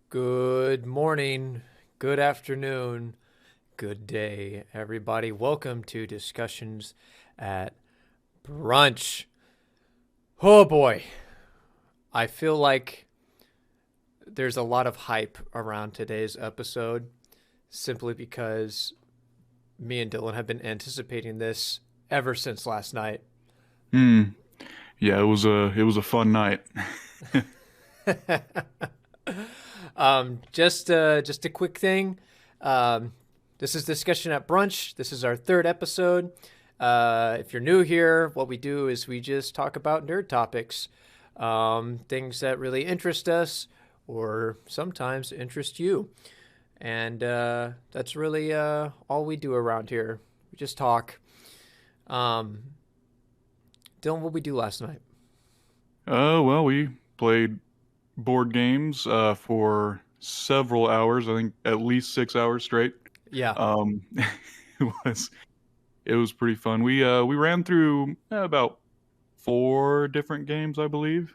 Good morning, good afternoon, good day, everybody. Welcome to Discussions at Brunch. Oh boy, I feel like there's a lot of hype around today's episode simply because me and Dylan have been anticipating this ever since last night. Hmm. Yeah, it was a fun night. Just a quick thing. Um, this is Discussion at Brunch. This is our third episode. If you're new here, what we do is we just talk about nerd topics, things that really interest us or sometimes interest you. And that's really all we do around here. We just talk. Um, Dylan, what we do last night? Well, we played board games for several hours. I think at least 6 hours straight. Yeah, Um, it was it was pretty fun. We ran through about four different games, I believe.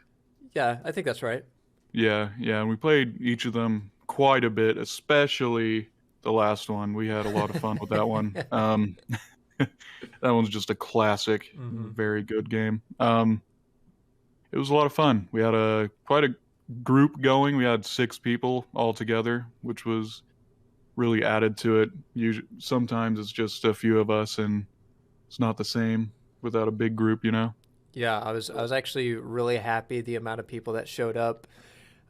yeah, I think that's right. Yeah, and we played each of them quite a bit, especially the last one. We had a lot of fun with that one. That one's just a classic, hmm very good game. It was a lot of fun. We had a quite a group going. We had six people all together, which was really added to it. Sometimes it's just a few of us, and it's not the same without a big group, you know. Yeah, I was actually really happy the amount of people that showed up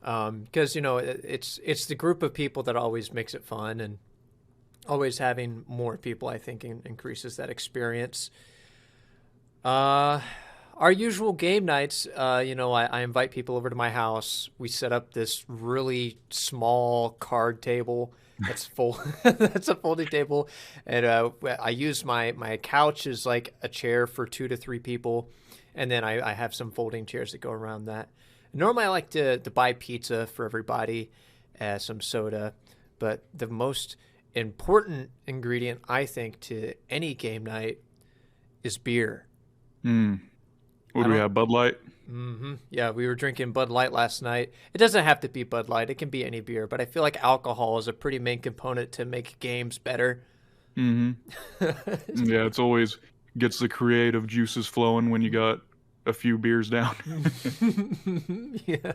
because it's the group of people that always makes it fun, and always having more people I think increases that experience. Uh, our usual game nights, I invite people over to my house. We set up this really small card table that's full. That's a folding table, and I use my couch as like a chair for two to three people, and then I have some folding chairs that go around that. Normally, I like to buy pizza for everybody, some soda, but the most important ingredient I think to any game night is beer. Hmm. What I do we don't. have? Bud Light. Yeah, we were drinking Bud Light last night. It doesn't have to be Bud Light. It can be any beer, but I feel like alcohol is a pretty main component to make games better. Mm-hmm. Yeah, it's always gets the creative juices flowing when you got a few beers down. Yeah.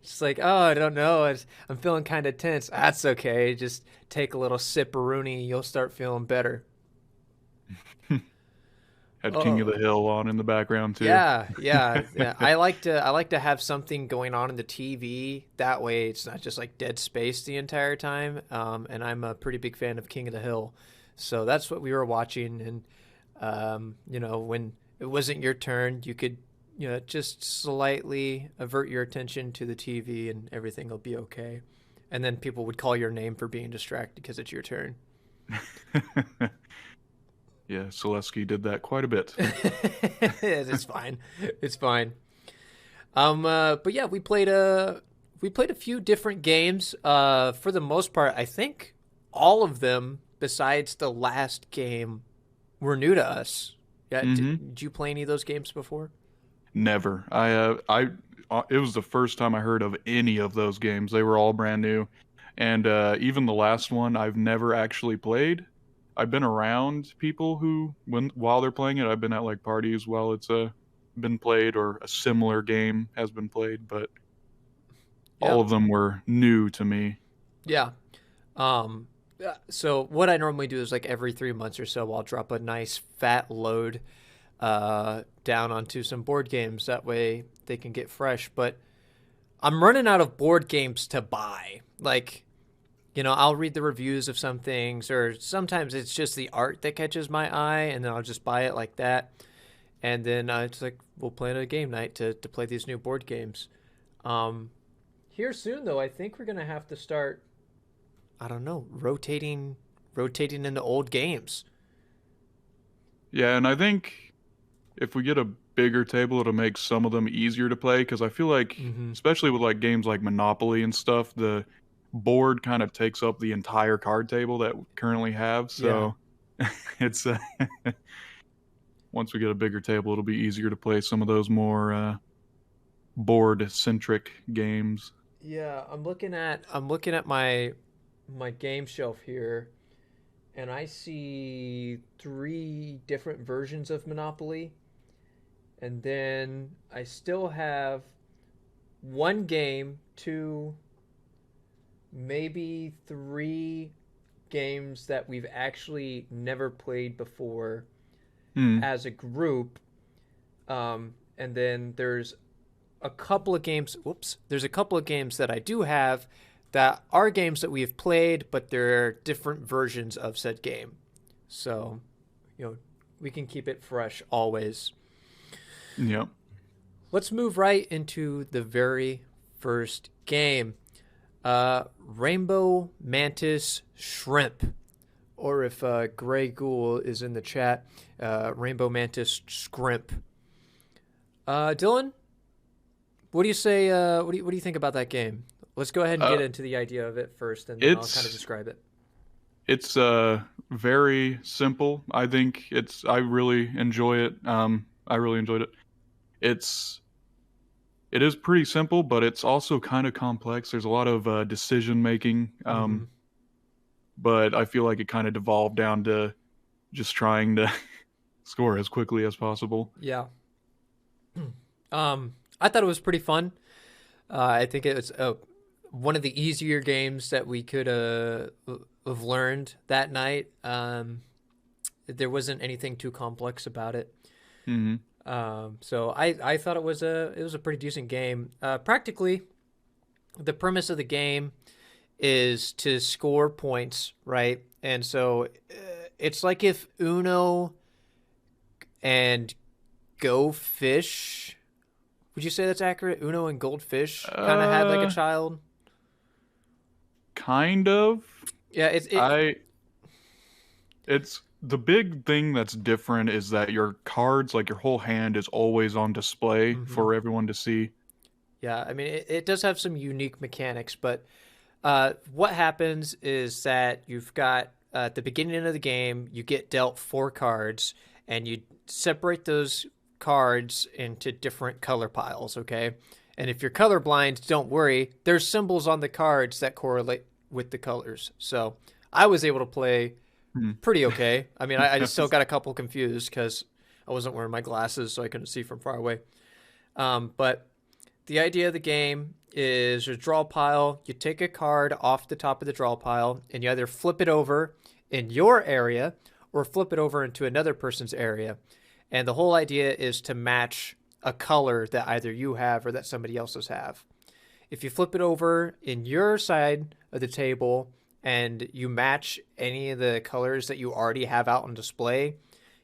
Just like, oh, I don't know. I'm feeling kind of tense. That's okay. Just take a little sip of Rooney. You'll start feeling better. Had King of Oh, the Hill on in the background too. yeah. I like to have something going on in the TV. That way, it's not just like dead space the entire time. And I'm a pretty big fan of King of the Hill, so that's what we were watching. And when it wasn't your turn, you could, just slightly avert your attention to the TV, and everything will be okay. And then people would call your name for being distracted because it's your turn. Yeah, Selesky did that quite a bit. It's fine. It's fine. But yeah, we played a few different games. For the most part, I think all of them, besides the last game, were new to us. Yeah, Hmm. did you play any of those games before? Never. It was the first time I heard of any of those games. They were all brand new, and even the last one I've never actually played. I've been around people who, while they're playing it, I've been at like parties while it's been played or a similar game has been played, but Yeah, all of them were new to me. yeah. So what I normally do is like every 3 months or so, I'll drop a nice fat load down onto some board games. That way they can get fresh. But I'm running out of board games to buy. Like, I'll read the reviews of some things, or sometimes it's just the art that catches my eye, and then I'll just buy it like that. And then it's like, we'll plan a game night to play these new board games. Um, Here soon, though, I think we're going to have to start, I don't know, rotating into old games. Yeah, and I think if we get a bigger table, it'll make some of them easier to play because I feel like, Mm-hmm. especially with like games like Monopoly and stuff, the board kind of takes up the entire card table that we currently have. Yeah. So it's once we get a bigger table, it'll be easier to play some of those more board centric games. Yeah, I'm looking at my game shelf here, and I see three different versions of Monopoly, and then I still have one game, two, maybe three games that we've actually never played before Hmm. as a group. And then there's a couple of games. Whoops. There's a couple of games that I do have that are games that we have played, but they're different versions of said game. So, you know, we can keep it fresh always. Yep. Let's move right into the very first game. Rainbow Mantis Shrimp, or if Gray Ghoul is in the chat, Rainbow Mantis Scrimp. Dylan, what do you say? What do you think about that game? Let's go ahead and Uh, get into the idea of it first, and then I'll kind of it's describe it. it's very simple. I think I really enjoy it. I really enjoyed it. It's it is pretty simple, but it's also kind of complex. There's a lot of decision making. Mm-hmm. But I feel like it kind of devolved down to just trying to score as quickly as possible. Yeah. I thought it was pretty fun. I think it was one of the easier games that we could have learned that night. There wasn't anything too complex about it. Hmm. So I thought it was a pretty decent game. Practically, the premise of the game is to score points, right? And so it's like if Uno and Go Fish. Would you say that's accurate? Uno and Goldfish kind of had like a Uh, child. kind of. Yeah, it. I it's the big thing that's different is that your cards, like your whole hand, is always on display Mhm. for everyone to see. Yeah, I mean it does have some unique mechanics, but what happens is that you've got at the beginning of the game you get dealt four cards, and you separate those cards into different color piles. Okay, and if you're colorblind, don't worry. There's symbols on the cards that correlate with the colors. So I was able to play Hmm. pretty okay. I mean, I just still Yes. got a couple confused because I wasn't wearing my glasses, so I couldn't see from far away. But the idea of the game is a draw pile. You take a card off the top of the draw pile, and you either flip it over in your area or flip it over into another person's area. And the whole idea is to match a color that either you have or that somebody else's have. If you flip it over in your side of the table and you match any of the colors that you already have out on display,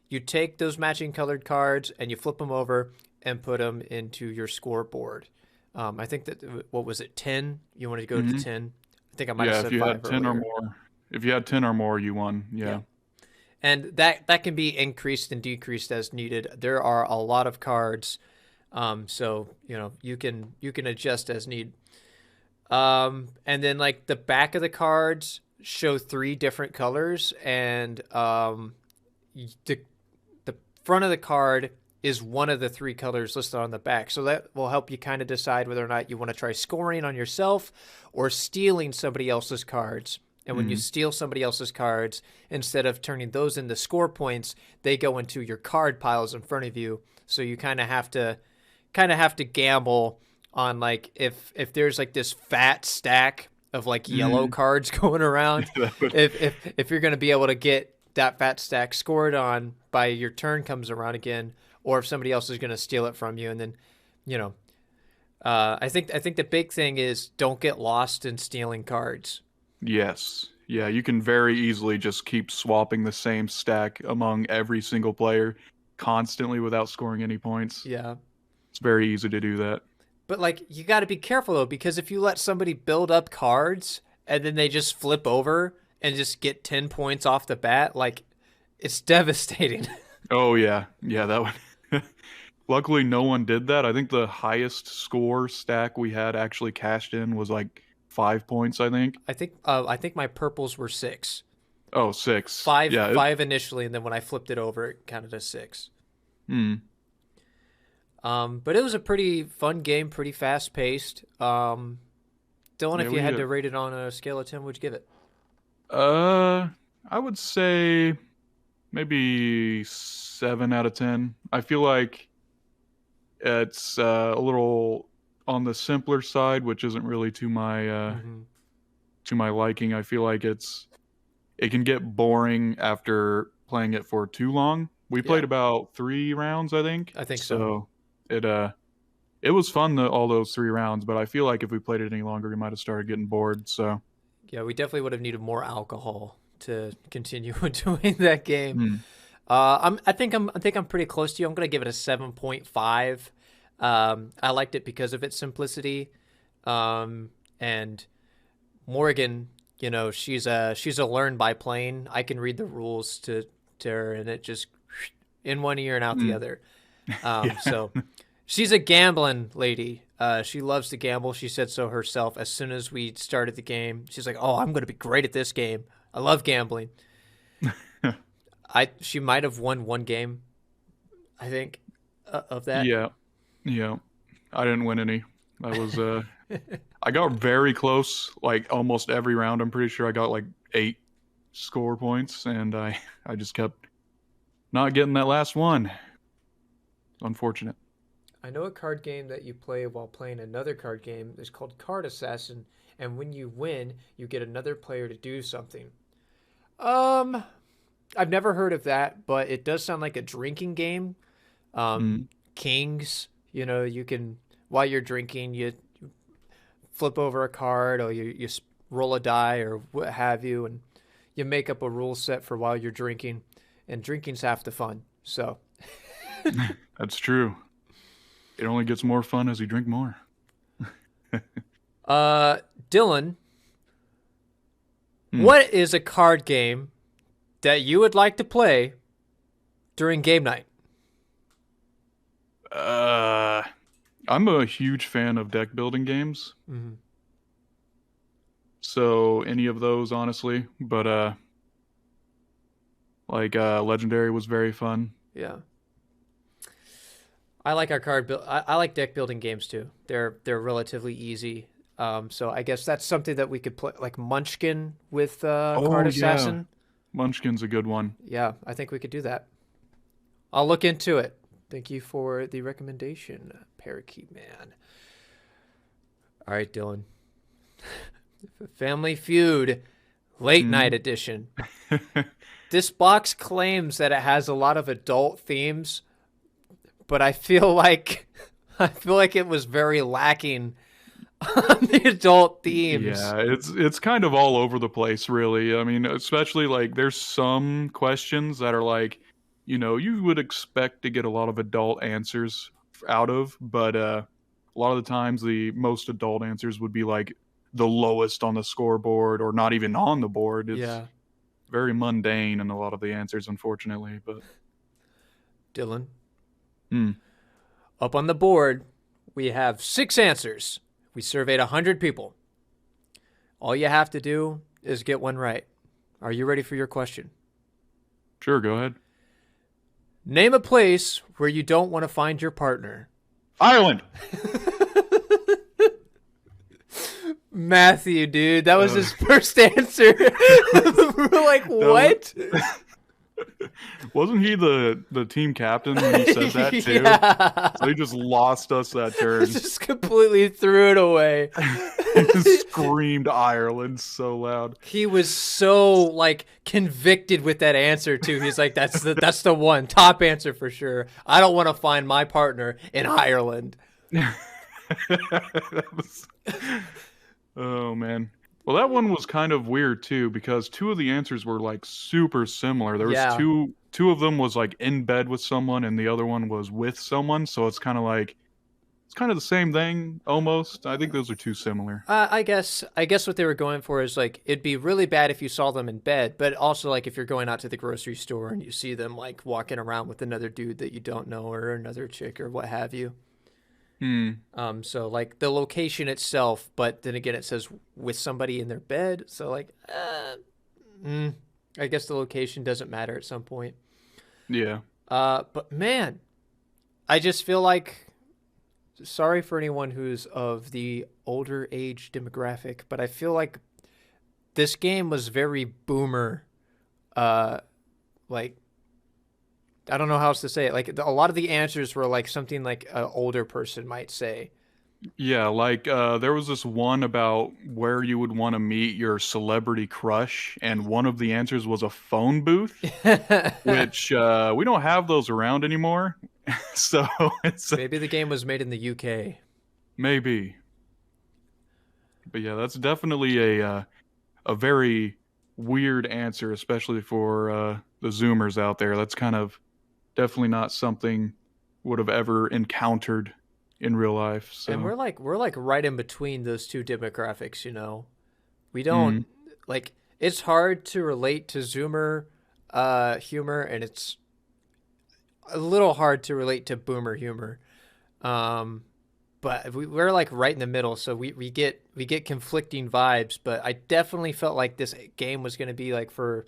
you take those matching colored cards and you flip them over and put them into your scoreboard. I think that, what was it, 10? You wanted to go to Hmm. 10? I think I might have Yeah, if said you had 5 10 or earlier. more, if you had 10 or more, you won. Yeah. Yeah. And that can be increased and decreased as needed. There are a lot of cards, so you can adjust as need. And then like the back of the cards show three different colors, and the the front of the card is one of the three colors listed on the back. So that will help you kind of decide whether or not you want to try scoring on yourself or stealing somebody else's cards. And when you Hmm. steal somebody else's cards, instead of turning those into score points, they go into your card piles in front of you. So you kind of have to gamble on like if there's like this fat stack of like yellow Hmm. cards going around, That would. if you're going to be able to get that fat stack scored on by your turn comes around again, or if somebody else is going to steal it from you. And then you know I think the big thing is don't get lost in stealing cards. Yes. Yeah, you can very easily just keep swapping the same stack among every single player constantly without scoring any points. Yeah, It's very easy to do that. but like you got to be careful though, because if you let somebody build up cards and then they just flip over and just get 10 points off the bat, like it's devastating. Oh yeah. Yeah, that would. Luckily no one did that. I think the highest score stack we had actually cashed in was like 5 points, I think. I think my purples were 6. Oh, six. Five Yeah, five initially, and then when I flipped it over, it counted as 6. hmm. But it was a pretty fun game, pretty fast paced. Dylan, Yeah, if you had to rate it on a scale of 10, what'd you give it? I would say maybe 7 out of 10. I feel like it's a little on the simpler side, which isn't really to my liking. I feel like it can get boring after playing it for too long. We Yeah, played about 3 rounds, I think. I think so. So it was fun all those 3 rounds, but I feel like if we played it any longer, we might have started getting bored. So Yeah, we definitely would have needed more alcohol to continue doing that game. hmm. I think I'm pretty close to you. I'm gonna give it a 7.5. I liked it because of its simplicity, and Morgan, she's a learn by playing. I can read the rules to her, and it just in one ear and out the Hmm. other. Yeah. So she's a gambling lady. She loves to gamble. She said so herself. As soon as we started the game, she's like, "Oh, I'm going to be great at this game. I love gambling." She might have won one game, I think, of that. Yeah. Yeah. I didn't win any. I was I got very close like almost every round. I'm pretty sure I got like 8 score points, and I just kept not getting that last one. Unfortunate. I know a card game that you play while playing another card game is called Card Assassin, and when you win, you get another player to do something. Um, I've never heard of that, but it does sound like a drinking game. Mm. Kings, you can while you're drinking, you flip over a card or you roll a die or what have you, and you make up a rule set for while you're drinking, and drinking's half the fun. So, That's true. It only gets more fun as you drink more. Dylan, Hmm. what is a card game that you would like to play during game night? Uh, I'm a huge fan of deck building games, Mm-hmm. so any of those, honestly. But like Legendary was very fun. Yeah. I like our card build. I like deck building games too. They're relatively easy. So I guess that's something that we could play, like Munchkin with Card Oh yeah, Assassin. Munchkin's a good one. Yeah, I think we could do that. I'll look into it. Thank you for the recommendation, Parakeet Man. All right, Dylan. Family Feud, late night edition. This box claims that it has a lot of adult themes, but I feel like it was very lacking on the adult themes. Yeah, it's kind of all over the place, really. I mean, especially like there's some questions that are like, you would expect to get a lot of adult answers out of, but a lot of the times the most adult answers would be like the lowest on the scoreboard or not even on the board. It's Yeah, very mundane in a lot of the answers, unfortunately. But Dylan. hmm. Up on the board, we have 6 answers. We surveyed 100 people. All you have to do is get one right. Are you ready for your question? Sure, go ahead. Name a place where you don't want to find your partner. Ireland. Matthew, dude, that was his first answer. We're like, what? Wasn't he the team captain when he said that too? Yeah. So he just lost us that turn. Just completely threw it away. He screamed Ireland so loud. He was so like convicted with that answer too. He's like, that's the one top answer for sure. I don't want to find my partner in Ireland. That was... Oh man. Well, that one was kind of weird too because 2 of the answers were like super similar. There was Yeah. two of them was like in bed with someone and the other one was with someone, so it's kind of the same thing almost. I think those are too similar. I guess what they were going for is like it'd be really bad if you saw them in bed, but also like if you're going out to the grocery store and you see them like walking around with another dude that you don't know or another chick or what have you. So like the location itself, but then again it says with somebody in their bed, so like I guess the location doesn't matter at some point. Yeah. But man, I just feel like sorry for anyone who's of the older age demographic, but I feel like this game was very boomer. Like I don't know how else to say it. Like a lot of the answers were like something like an older person might say. Yeah, like there was this one about where you would want to meet your celebrity crush, and one of the answers was a phone booth, which we don't have those around anymore. So it's Maybe the game was made in the UK. maybe, but yeah, that's definitely a very weird answer, especially for the Zoomers out there. That's kind of definitely not something would have ever encountered in real life. And So, we're like right in between those two demographics, you know. We don't mm, like it's hard to relate to Zoomer humor, and it's a little hard to relate to boomer humor. Um but we're like right in the middle, so we get conflicting vibes, but I definitely felt like this game was going to be like for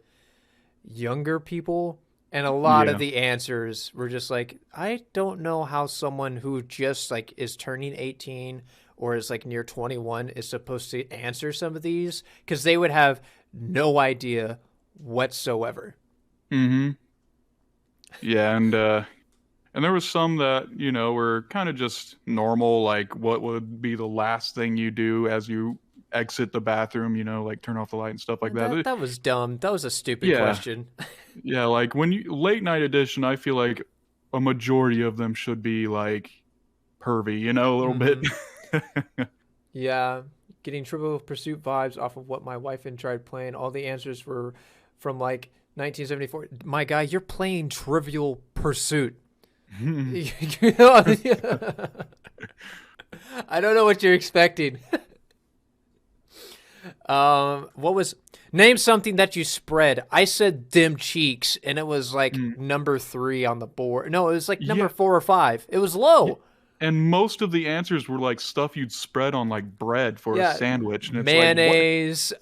younger people, and a lot of yeah. the answers were just like I don't know how someone who just like is turning 18 or is like near 21 is supposed to answer some of these, because they would have no idea whatsoever. Hmm. Yeah, and there was some that, were kind of just normal, like what would be the last thing you do as you exit the bathroom, like turn off the light and stuff like that. That was dumb. That was a stupid Yeah. question. Yeah, like when you late night edition, I feel like a majority of them should be like pervy, a little bit. Hmm. Yeah, getting Trivial Pursuit vibes off of what my wife and tried playing. All the answers were from like 1974. My guy, you're playing Trivial Pursuit. I don't know what you're expecting. What was name something that you spread? I said them cheeks, and it was like Mm, number 3 on the board. No, it was like number yeah, 4 or 5. It was yeah. low. And most of the answers were like stuff you'd spread on like bread for a Yeah, sandwich, and it's like, what? mayonnaise,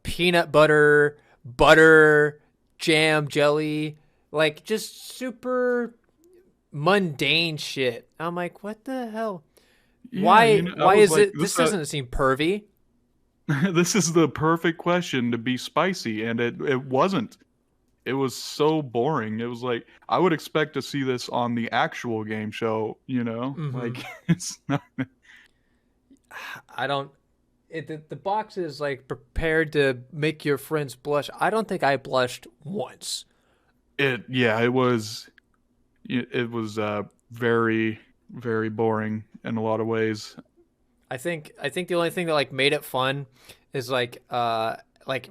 peanut butter, butter, jam, jelly, like just super mundane shit. I'm like, what the hell? Yeah, I Why was is like, it? This doesn't seem pervy. this is the perfect question to be spicy, and it wasn't. It was so boring. It was like I would expect to see this on the actual game show, Hmm. like it's not. I don't. The box is like prepared to make your friends blush. I don't think I blushed once. Yeah, it was very, very boring in a lot of ways. I think the only thing that like made it fun is like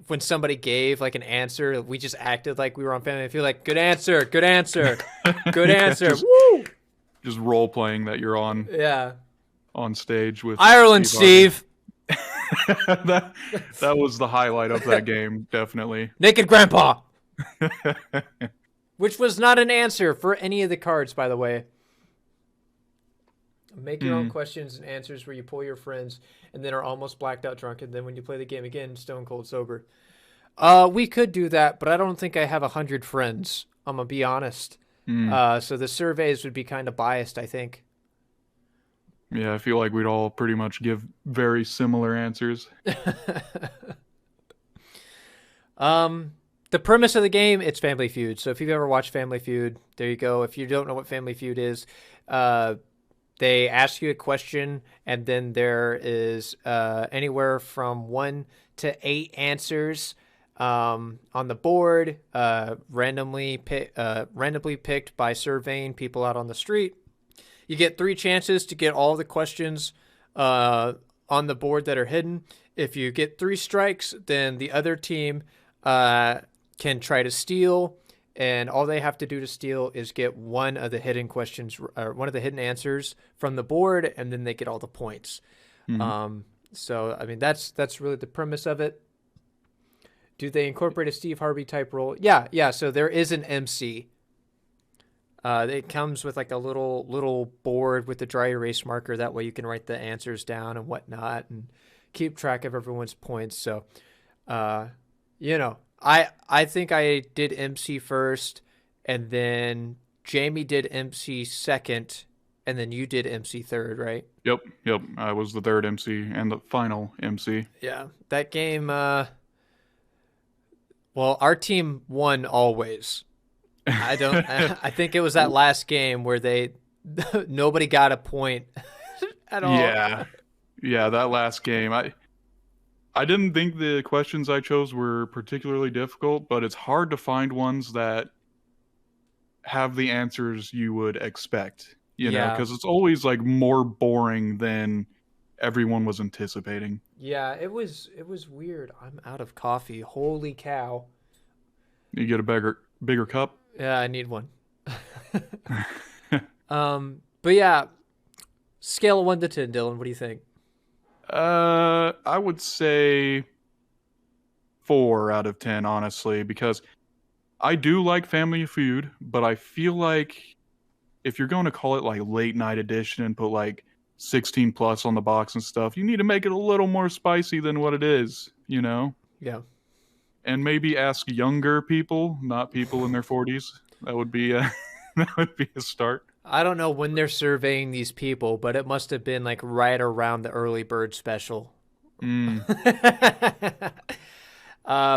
when somebody gave like an answer, we just acted like we were on Family Feud, like good answer, good answer, good Yeah, answer. Woo! just role playing that you're Yeah. on stage with Ireland, Steve Harvey. Steve. that that was the highlight of that game, definitely. Naked Grandpa. Which was not an answer for any of the cards, by the way. Make your own Mm, questions and answers where you pull your friends and then are almost blacked out drunk, and then when you play the game again, stone cold sober. We could do that, but I don't think I have 100 friends. I'm gonna be honest. mm. So the surveys would be kind of biased, I think. Yeah, I feel like we'd all pretty much give very similar answers. um, the premise of the game, it's Family Feud. So if you've ever watched Family Feud, there you go. If you don't know what Family Feud is, uh, they ask you a question, and then there is anywhere from 1 to 8 answers on the board, randomly picked by surveying people out on the street. You get 3 chances to get all the questions on the board that are hidden. If you get 3 strikes, then the other team can try to steal, and all they have to do to steal is get one of the hidden questions or one of the hidden answers from the board, and then they get all the points. Mhm. So I mean that's really the premise of it. Do they incorporate a Steve Harvey type role? Yeah, yeah. So there is an MC. It comes with like a little board with the dry erase marker. That way you can write the answers down and whatnot and keep track of everyone's points. So, uh, I think I did MC first, and then Jamie did MC second, and then you did MC third, right? Yep. I was the third MC and the final MC. Yeah, that game. Well, our team won always. I don't. I think it was that last game where they nobody got a point at all. Yeah. Yeah, that last game. I didn't think the questions I chose were particularly difficult, but it's hard to find ones that have the answers you would expect, Yeah, because it's always like more boring than everyone was anticipating. yeah. It was weird. I'm out of coffee. Holy cow. You get a bigger cup. Yeah, I need one. But yeah, scale of 1 to 10, Dylan. What do you think? I would say 4 out of 10, honestly, because I do like Family Feud, but I feel like if you're going to call it like late night edition and put like 16 plus on the box and stuff, you need to make it a little more spicy than what it is. Yeah. And maybe ask younger people, not people in their 40s. That would be that would be a start. I don't know when they're surveying these people, but it must have been like right around the early bird special. Mm.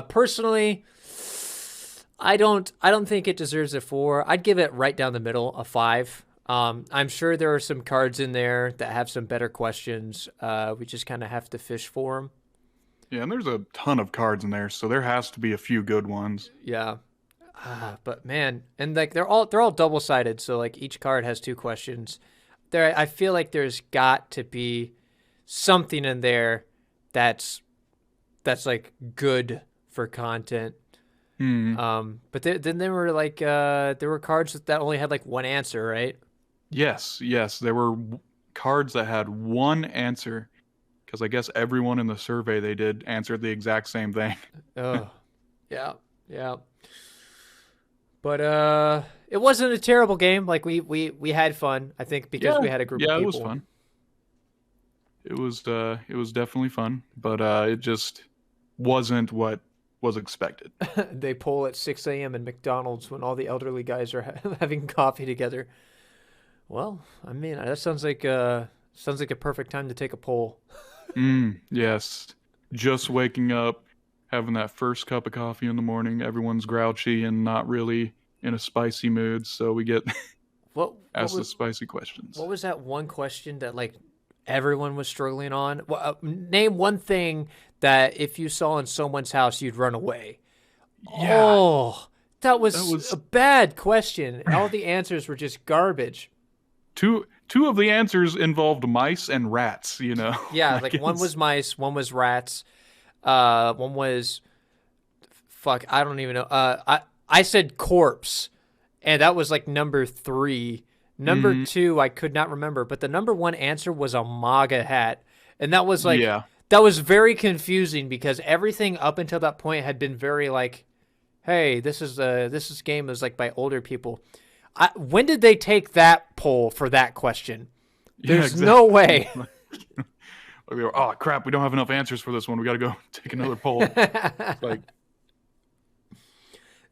Personally, I don't think it deserves a 4. I'd give it right down the middle, a 5. I'm sure there are some cards in there that have some better questions. We just kind of have to fish for them. Yeah, and there's a ton of cards in there, so there has to be a few good ones. Yeah. But man, and like they're all double-sided, so like each card has 2 questions. I feel like there's got to be something in there that's like good for content. But then there were like there were cards that only had like one answer, right? Yes, there were cards that had one answer, because I guess everyone in the survey they did answered the exact same thing. Oh, yeah. But it wasn't a terrible game. Like we had fun, I think, because we had a group of people. Yeah, it was fun. It was definitely fun, but it just wasn't what was expected. They pull at 6 a.m. in McDonald's when all the elderly guys are having coffee together. Well, I mean, that sounds like a perfect time to take a poll. Yes. Just waking up, having that first cup of coffee in the morning, everyone's grouchy and not really in a spicy mood, so we get asked the spicy questions. What was that one question that like everyone was struggling on? Well, name one thing that if you saw in someone's house, you'd run away. Yeah. Oh, that was a bad question. All the answers were just garbage. Two of the answers involved mice and rats, Yeah, like one was mice, one was rats, one was fuck, I don't even know. I said corpse, and that was like number 3. Number 2, I could not remember, but the number 1 answer was a MAGA hat, and that was like that was very confusing because everything up until that point had been very like, hey, this game is like by older people. When did they take that poll for that question? There's no way. We were, oh crap, we don't have enough answers for this one. We got to go take another poll. Like,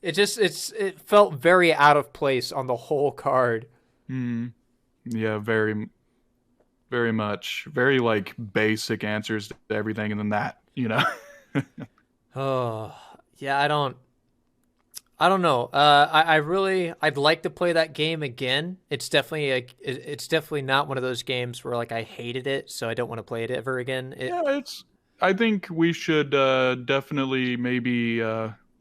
it felt very out of place on the whole card. Yeah, very, very much, very like basic answers to everything, and then that. Oh yeah, I don't know. I'd like to play that game again. It's definitely not one of those games where like I hated it, so I don't want to play it ever again. I think we should definitely maybe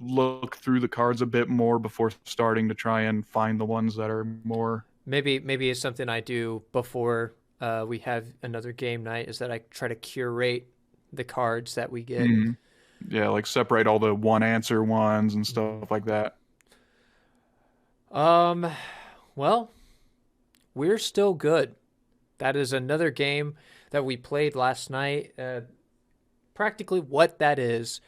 look through the cards a bit more before starting to try and find the ones that are more. Maybe it's something I do before we have another game night, is that I try to curate the cards that we get. Yeah, like separate all the one answer ones and stuff like that. Well, we're still good. That is another game that we played last night. Practically what that is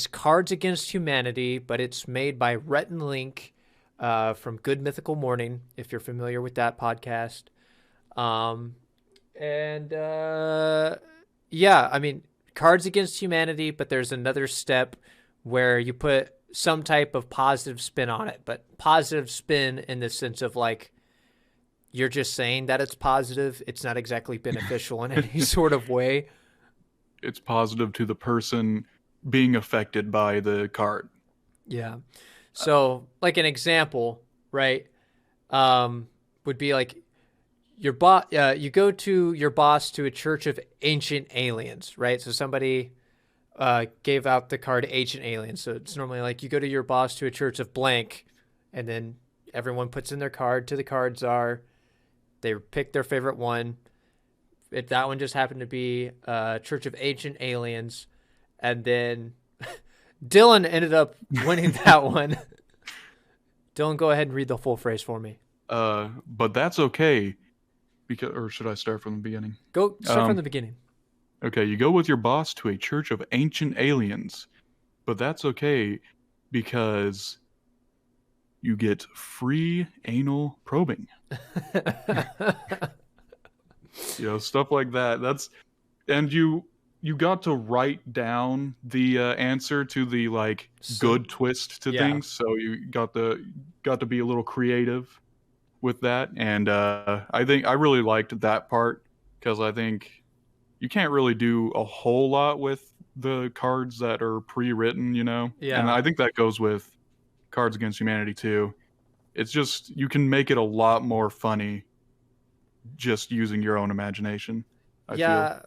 Cards Against Humanity, but it's made by Rhett and Link from Good Mythical Morning, if you're familiar with that podcast. Yeah, I mean, Cards Against Humanity, but there's another step where you put some type of positive spin on it, but positive spin in the sense of like you're just saying that it's positive. It's not exactly beneficial in any sort of way. It's positive to the person being affected by the card. Yeah. So, like an example, right? Would be like your boss. You go to your boss to a church of ancient aliens, right? So somebody gave out the card Ancient Aliens. So it's normally like you go to your boss to a church of blank, and then everyone puts in their card to the card czar. They pick their favorite one. If that one just happened to be Church of Ancient Aliens, and then Dylan ended up winning that one. Dylan, go ahead and read the full phrase for me. But that's okay, because, or should I start from the beginning? Go start from the beginning. Okay, you go with your boss to a church of ancient aliens, but that's okay because you get free anal probing. Stuff like that. And you got to write down the answer to the good twist to things, so you got to be a little creative with that. And I think I really liked that part, because I think you can't really do a whole lot with the cards that are pre-written, Yeah. And I think that goes with Cards Against Humanity too. It's just, you can make it a lot more funny just using your own imagination. I feel.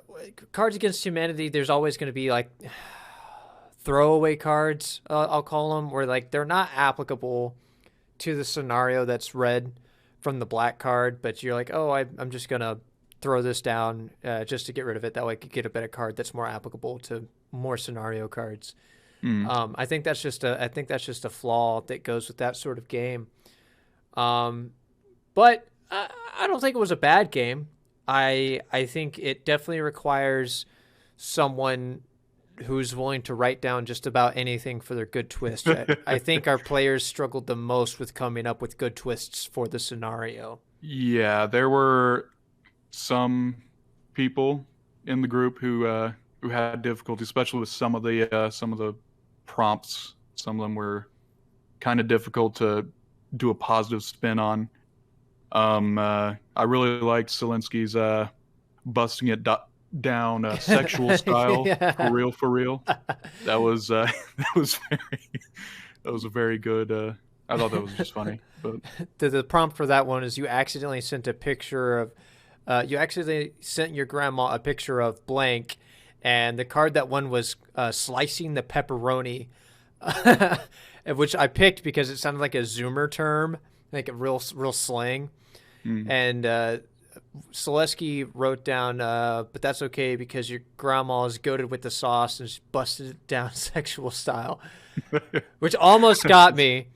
Cards Against Humanity, there's always going to be like throwaway cards, I'll call them, where like they're not applicable to the scenario that's read from the black card, but you're like, oh, I'm just going to throw this down just to get rid of it. That way I could get a better card that's more applicable to more scenario cards. I think that's just a flaw that goes with that sort of game. But I don't think it was a bad game. I think it definitely requires someone who's willing to write down just about anything for their good twist. I think our players struggled the most with coming up with good twists for the scenario. Yeah, there were some people in the group who had difficulty, especially with some of the prompts. Some of them were kind of difficult to do a positive spin on. I really liked Zelensky's busting it down sexual style. for real. That was a very good. I thought that was just funny. But the prompt for that one is you accidentally sent a picture of. You accidentally sent your grandma a picture of blank, and the card that won was slicing the pepperoni, which I picked because it sounded like a Zoomer term, like a real slang. And Selesky wrote down, but that's okay because your grandma is goated with the sauce and she busted it down sexual style, which almost got me.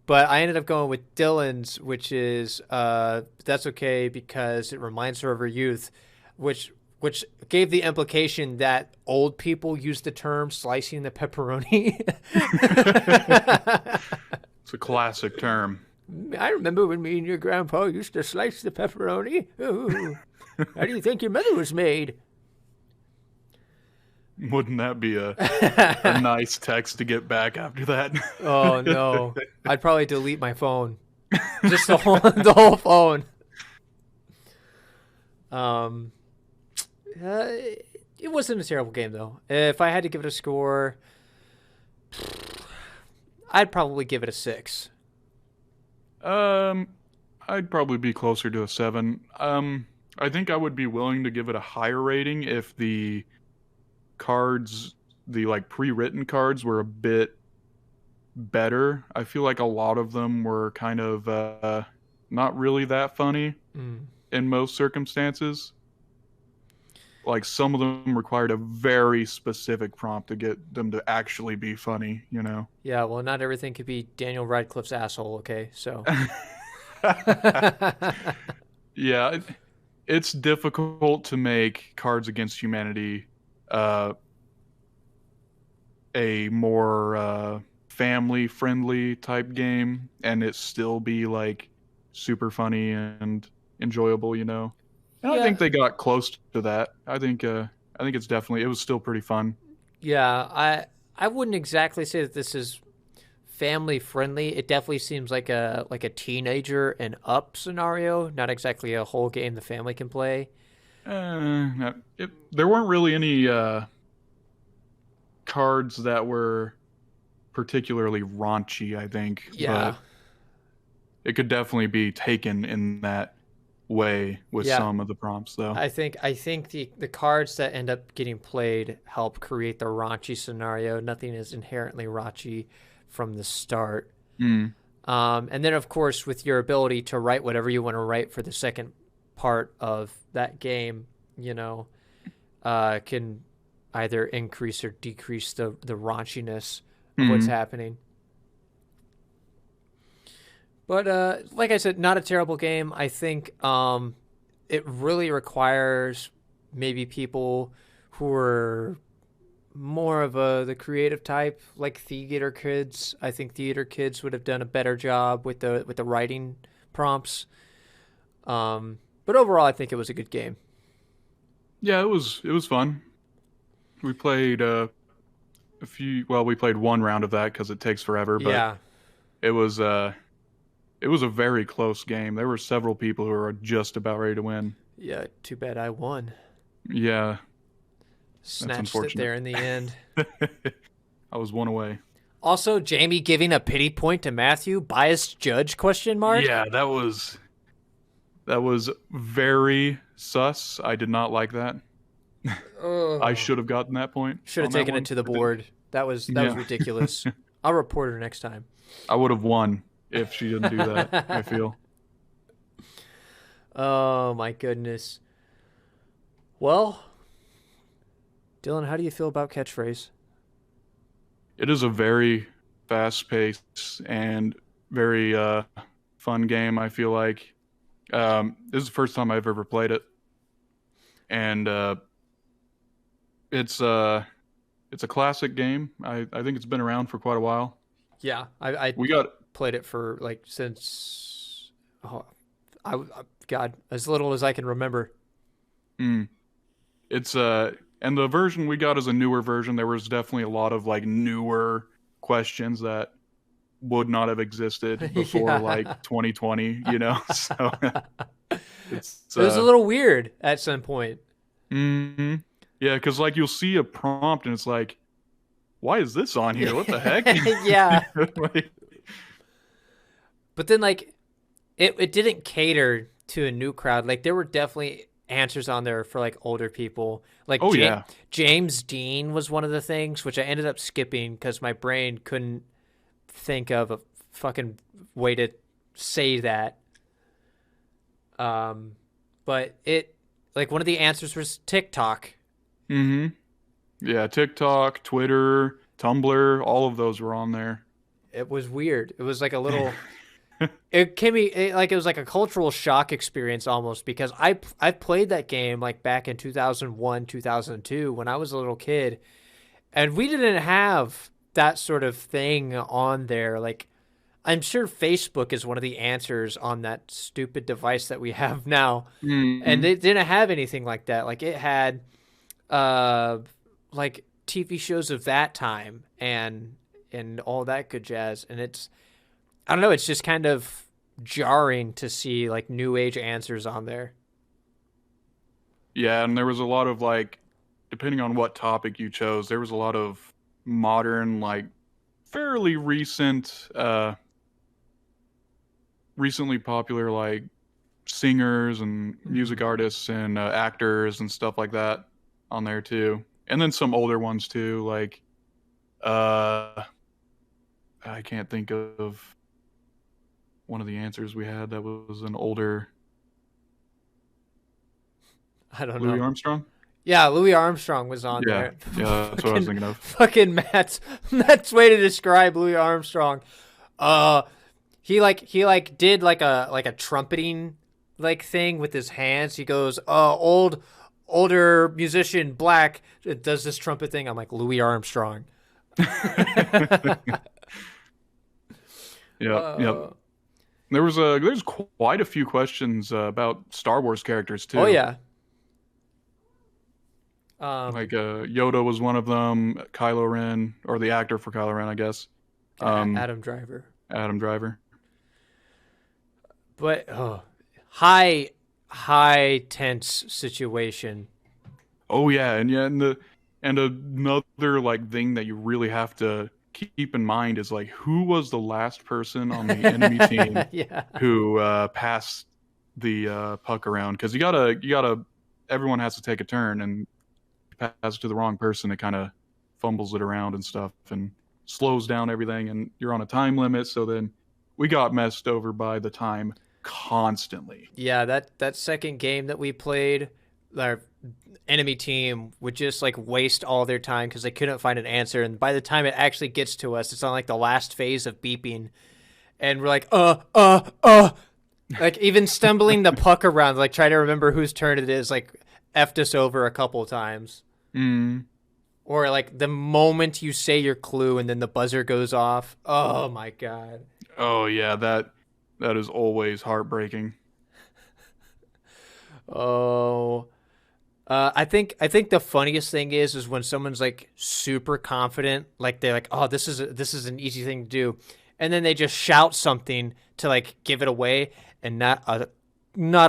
But I ended up going with Dylan's, which is that's okay because it reminds her of her youth, which gave the implication that old people use the term slicing the pepperoni. It's a classic term. I remember when me and your grandpa used to slice the pepperoni. Ooh. How do you think your mother was made? Wouldn't that be a nice text to get back after that? Oh no, I'd probably delete my phone, just the whole phone. It wasn't a terrible game though. If I had to give it a score, I'd probably give it a 6. I'd probably be closer to a 7. I think I would be willing to give it a higher rating if the cards, the pre-written cards, were a bit better. I feel like a lot of them were kind of not really that funny in most circumstances. Like some of them required a very specific prompt to get them to actually be funny, Yeah, well, not everything could be Daniel Radcliffe's asshole, okay? So yeah, it's difficult to make Cards Against Humanity a more family-friendly type game, and it still be super funny and enjoyable, And I think they got close to that. I think it's definitely, it was still pretty fun. Yeah, I wouldn't exactly say that this is family friendly. It definitely seems like a teenager and up scenario, not exactly a whole game the family can play. There weren't really any cards that were particularly raunchy, I think, Yeah. but it could definitely be taken in that way with Yeah. some of the prompts, though. I think the cards that end up getting played help create the raunchy scenario. Nothing is inherently raunchy from the start. Mm. And then, of course, with your ability to write whatever you want to write for the second part of that game, can either increase or decrease the raunchiness of what's Mm. happening. But like I said, not a terrible game. I think it really requires maybe people who are more of the creative type, like theater kids. I think theater kids would have done a better job with the writing prompts. But overall, I think it was a good game. Yeah, it was fun. We played we played one round of that because it takes forever, but Yeah, it was it was a very close game. There were several people who were just about ready to win. yeah. Too bad I won. Yeah, that's Snatched it unfortunate. there in the end. I was one away. Also, Jamie giving a pity point to Matthew, biased judge question mark. Yeah, that was very sus. I did not like that. I Oh. should have gotten that point Should have on that taken it one. to the I didn't. board. That was Yeah, ridiculous. I'll report her next time. I would have won if she didn't do that, I feel. Oh my goodness. Well, Dylan, how do you feel about catchphrase? It is a very fast-paced and very fun game, I feel like. This is the first time I've ever played it, and it's a classic game. I think it's been around for quite a while. Yeah, I We got played it for like since God, as little as I can remember. mm, it's and the version we got is a newer version. There was definitely a lot of like newer questions that would not have existed before Yeah, like 2020, you know? So it's it was a little weird at some point. hmm yeah, because like you'll see a prompt and it's like, why is this on here? What the heck? Yeah, Like, but then like it didn't cater to a new crowd. Like there were definitely answers on there for like older people. Like oh yeah. James Dean was one of the things, which I ended up skipping because my brain couldn't think of a fucking way to say that. But it like one of the answers was TikTok. hmm Yeah, TikTok, Twitter, Tumblr, all of those were on there. It was weird. It was like a little. It came me like it was like a cultural shock experience almost because I played that game like back in 2001 2002 when I was a little kid, and we didn't have that sort of thing on there. Like I'm sure Facebook is one of the answers on that stupid device that we have now, and hmm it didn't have anything like that. Like it had uh like TV shows of that time and all that good jazz, and it's I don't know, it's just kind of jarring to see like new age answers on there. Yeah, and there was a lot of like, depending on what topic you chose, there was a lot of modern, like fairly recently popular like singers and music Mm. artists and actors and stuff like that on there too. And then some older ones too, like uh I can't think of one of the answers we had that was an older I don't Louis know. Armstrong. Yeah, Louis Armstrong was on Yeah, there. yeah, that's what I was fucking thinking of. fucking Matt's way to describe Louis Armstrong. Uh he did like a trumpeting like thing with his hands. He goes, older musician, black, does this trumpet thing. I'm like Louis Armstrong. Yep, yep. uh, There's quite a few questions about Star Wars characters oh too. yeah. Like Um Yoda was one of them, Kylo Ren, or the actor for Kylo Ren, I guess. Adam Driver. Adam Driver. But high tense situation. Oh yeah, and another like thing that you really have to keep in mind is like who was the last person on the enemy team Yeah. who passed the puck around, because you gotta everyone has to take a turn, and you pass it to the wrong person, it kind of fumbles it around and stuff and slows down everything, and you're on a time limit, so then we got messed over by the time constantly. Yeah, that second game that we played, our enemy team would just like waste all their time because they couldn't find an answer, and by the time it actually gets to us, it's on like the last phase of beeping, and we're like, like even stumbling the puck around, like try to remember whose turn it is, like effed us over a couple times. Or like the moment you say your clue and then the buzzer goes off. Oh my god. Oh yeah, that is always heartbreaking. Oh, I think the funniest thing is when someone's like super confident, like they're like, oh, this is an easy thing to do, and then they just shout something to like give it away, and not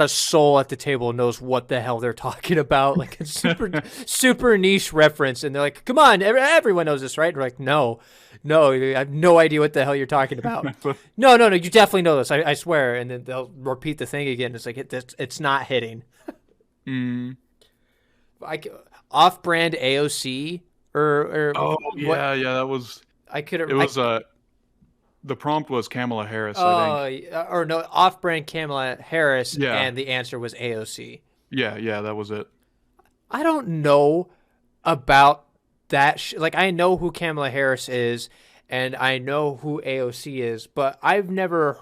a soul at the table knows what the hell they're talking about. Like it's super niche reference, and they're like, come on, everyone knows this, right? And we're like, no, I have no idea what the hell you're talking about. No, you definitely know this, I swear. And then they'll repeat the thing again. It's like it's not hitting. Off-brand AOC or oh yeah, what? yeah, that was. I couldn't. It was the prompt was Kamala Harris, I think. Or no, off-brand Kamala Harris, Yeah. and the answer was AOC. Yeah, that was it. I don't know about that. Like, I know who Kamala Harris is, and I know who AOC is, but I've never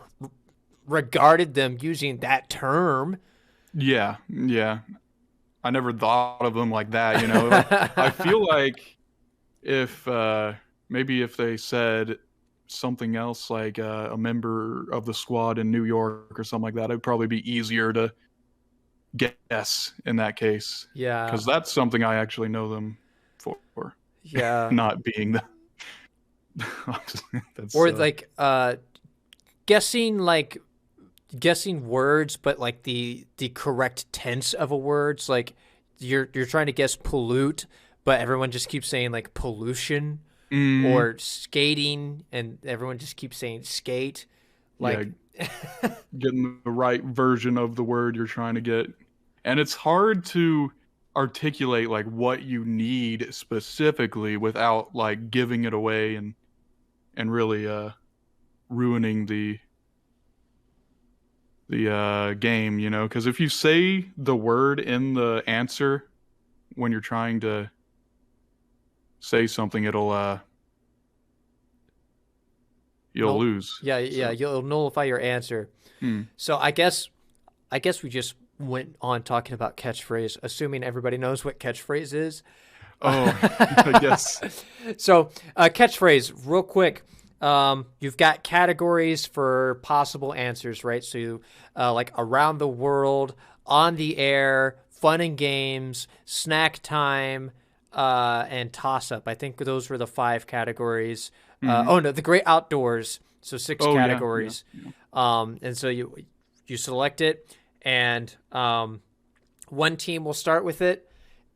regarded them using that term. Yeah. I never thought of them like that, you know. I feel like if maybe if they said something else like a member of the squad in New York or something like that, it'd probably be easier to guess in that case. Yeah. Because that's something I actually know them for. Yeah. Not being the... that's, or like guessing words, but like the correct tense of a word. So like you're trying to guess pollute, but everyone just keeps saying like pollution. Or skating, and everyone just keeps saying skate. Like, yeah, getting the right version of the word you're trying to get. And it's hard to articulate like what you need specifically without like giving it away and really ruining the game, you know, because if you say the word in the answer when you're trying to say something, it'll you'll lose. Yeah, you'll nullify your answer. So I guess we just went on talking about catchphrase, assuming everybody knows what catchphrase is. Oh, I guess. So catchphrase, real quick. You've got categories for possible answers, right? So you, like around the world, on the air, fun and games, snack time, and toss-up. I think those were the 5 categories. Oh, no, the great outdoors. So 6 categories. Yeah. And so you select it, and one team will start with it,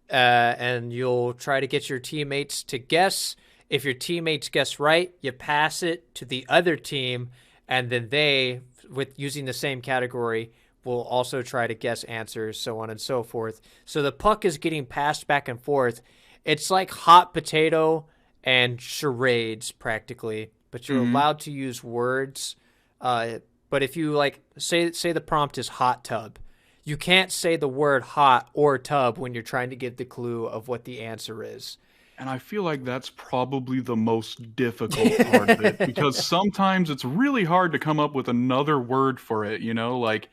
and you'll try to get your teammates to guess. If your teammates guess right, you pass it to the other team, and then they, with using the same category, will also try to guess answers, so on and so forth. So the puck is getting passed back and forth. It's like hot potato and charades practically, but you're allowed to use words. But if you like say the prompt is hot tub, you can't say the word hot or tub when you're trying to give the clue of what the answer is. And I feel like that's probably the most difficult part of it, because sometimes it's really hard to come up with another word for it, you know, like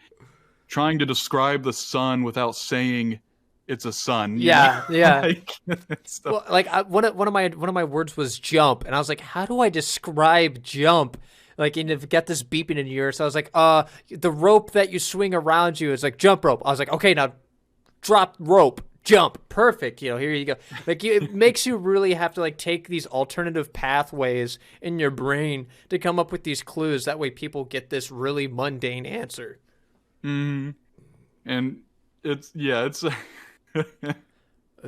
trying to describe the sun without saying it's a sun. Yeah. Like, well, like one of my words was jump, and I was like, how do I describe jump? Like, and you've got this beeping in your ear, so I was like, the rope that you swing around you is like jump rope. I was like, okay, now drop rope, jump, perfect. Here you go. Like it makes you really have to like take these alternative pathways in your brain to come up with these clues. That way, people get this really mundane answer. Mm-hmm. And it's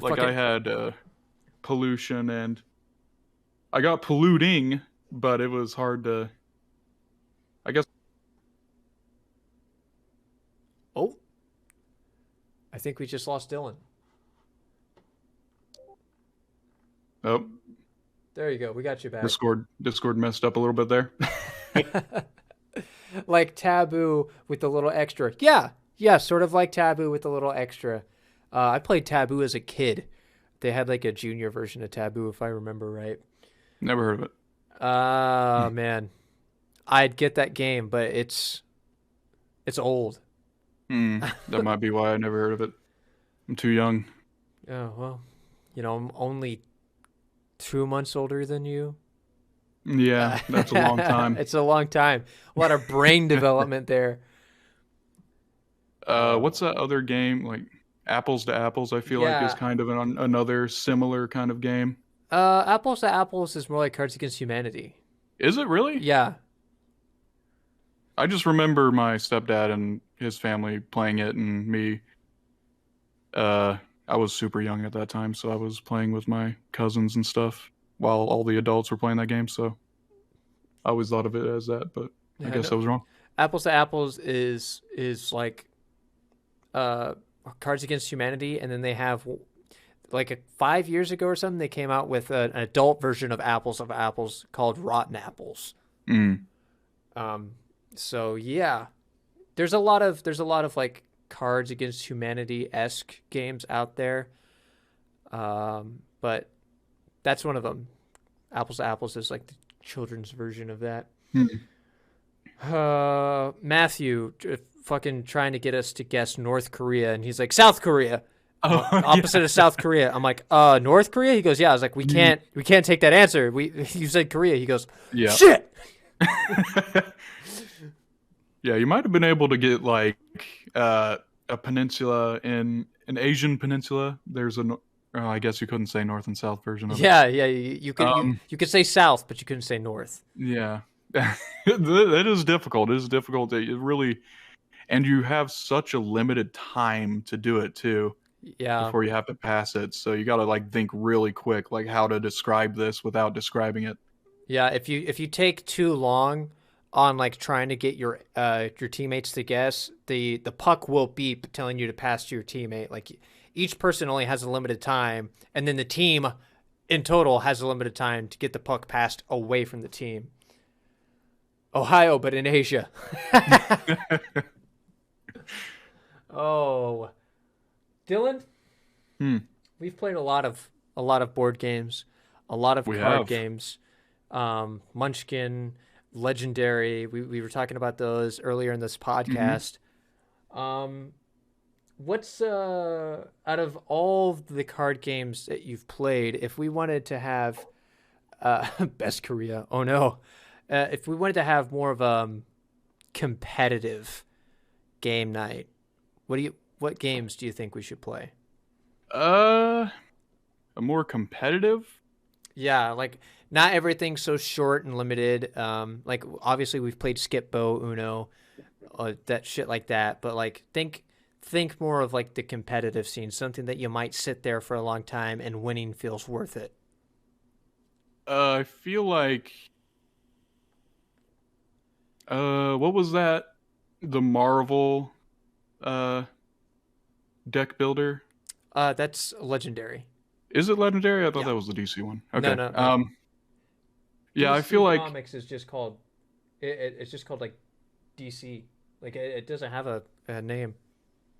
like I had pollution, and I got polluting, but it was hard to, I guess. Oh, I think we just lost Dylan. Oh, there you go. We got you back. Discord messed up a little bit there. Like Taboo with the little extra. Yeah, sort of like Taboo with the little extra. I played Taboo as a kid. They had like a junior version of Taboo, if I remember right. Never heard of it. Man, I'd get that game, but it's old. That might be why I never heard of it. I'm too young. Oh well, I'm only 2 months older than you. Yeah, that's a long time. It's a long time. A lot of brain development there. What's that other game, like Apples to Apples? I feel like is kind of another similar kind of game. Apples to Apples is more like Cards Against Humanity. Is it really? Yeah. I just remember my stepdad and his family playing it, and me. I was super young at that time, so I was playing with my cousins and stuff while all the adults were playing that game. So I always thought of it as that, but I guess I was wrong. Apples to Apples is like Cards Against Humanity, and then they have like 5 years ago or something, they came out with an adult version of Apples called Rotten Apples. So yeah, there's a lot of like Cards Against Humanity-esque games out there, but that's one of them. Apples to Apples is like the children's version of that. Matthew fucking trying to get us to guess North Korea, and he's like, South Korea. Opposite of South Korea. I'm like, North Korea? He goes, yeah. I was like, we can't take that answer. You said Korea. He goes, yeah. Shit. Yeah, you might have been able to get like a peninsula in an Asian peninsula. There's I guess you couldn't say North and South version of it. Yeah, you could you could say South, but you couldn't say North. Yeah. That is difficult. It is difficult to really, and you have such a limited time to do it too. Yeah. Before you have to pass it, so you got to like think really quick, like how to describe this without describing it. Yeah, if you take too long on like trying to get your teammates to guess, the puck will beep telling you to pass to your teammate. Like each person only has a limited time, and then the team in total has a limited time to get the puck passed away from the team. Ohio, but in Asia. Oh, Dylan, we've played a lot of board games, a lot of card games, Munchkin, Legendary. We were talking about those earlier in this podcast. What's out of all the card games that you've played, if we wanted to have best Korea? Oh no. If we wanted to have more of a competitive game night, what games do you think we should play? A more competitive? Yeah, like not everything's so short and limited. Like obviously we've played Skip Bo, Uno, that shit like that. But like think more of like the competitive scene, something that you might sit there for a long time and winning feels worth it. I feel like. What was that? The Marvel, deck builder. That's Legendary. Is it Legendary? I thought that was the DC one. Okay. No. Yeah, DC I feel like Comics is just called. It's just called like DC. Like it doesn't have a name.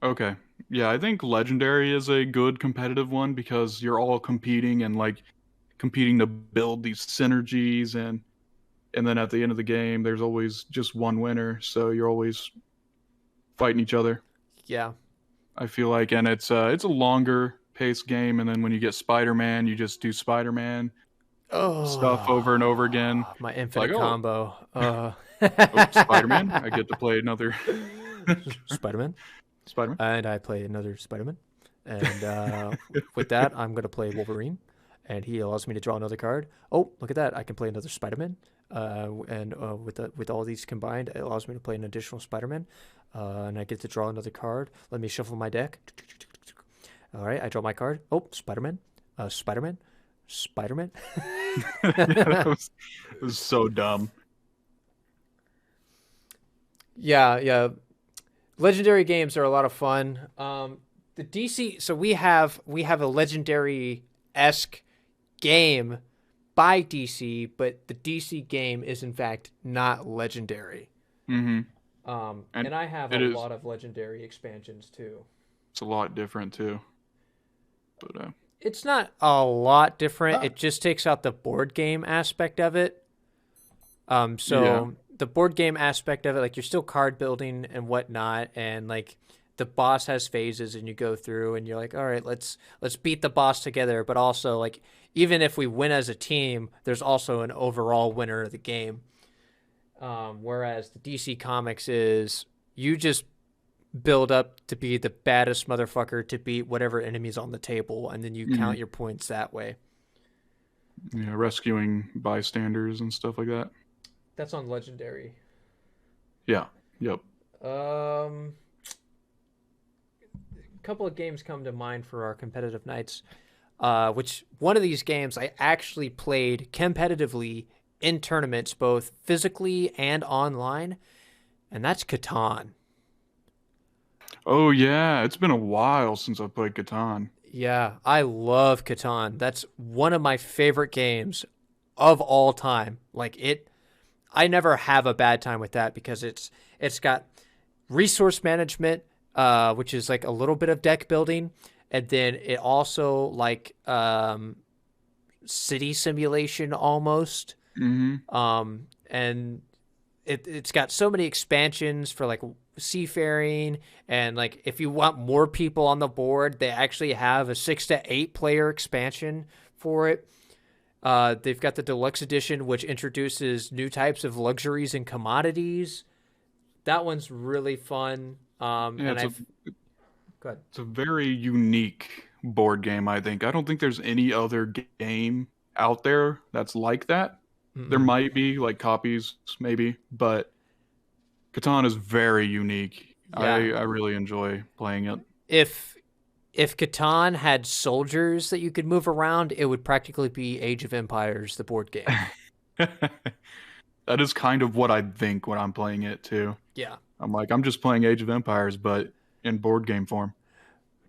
Okay. Yeah, I think Legendary is a good competitive one because you're all competing to build these synergies and then at the end of the game there's always just one winner, so you're always fighting each other. Yeah. I feel like, and it's a longer paced game, and then when you get Spider-Man, you just do Spider-Man stuff over and over again. My infinite combo. Spider-Man. I get to play another Spider-Man. Spider-Man. And I play another Spider-Man. And with that, I'm going to play Wolverine, and he allows me to draw another card. Oh, look at that! I can play another Spider-Man. And with all these combined, it allows me to play an additional Spider-Man. And I get to draw another card. Let me shuffle my deck. All right, I draw my card. Oh, Spider-Man. Spider-Man. Spider-Man. It was so dumb. Yeah, yeah. Legendary games are a lot of fun. The DC, so we have a legendary esque game by DC, but the DC game is in fact not legendary. Mm-hmm. And I have a lot of legendary expansions too. It's a lot different too. But It's not a lot different. It just takes out the board game aspect of it. The board game aspect of it, like you're still card building and whatnot, and like the boss has phases and you go through and you're like, all right, let's beat the boss together. But also like even if we win as a team, there's also an overall winner of the game. Whereas the DC Comics is you just build up to be the baddest motherfucker to beat whatever enemy's on the table, and then you count your points that way. Yeah, rescuing bystanders and stuff like that. That's on Legendary. Yeah. Yep. A couple of games come to mind for our competitive nights. Which one of these games I actually played competitively in tournaments, both physically and online, and that's Catan. Oh yeah, it's been a while since I played Catan. Yeah, I love Catan. That's one of my favorite games of all time. I never have a bad time with that because it's got resource management, which is like a little bit of deck building, and then it also city simulation almost. Mm-hmm. And it's got so many expansions for like seafaring, and like if you want more people on the board, they actually have a 6 to 8 player expansion for it. They've got the deluxe edition, which introduces new types of luxuries and commodities. That one's really fun. It's a very unique board game, I think. I don't think there's any other game out there that's like that. Mm-mm. There might be like copies, maybe, but Catan is very unique. Yeah. I really enjoy playing it. If Catan had soldiers that you could move around, it would practically be Age of Empires, the board game. That is kind of what I think when I'm playing it too. Yeah. I'm just playing Age of Empires, but in board game form.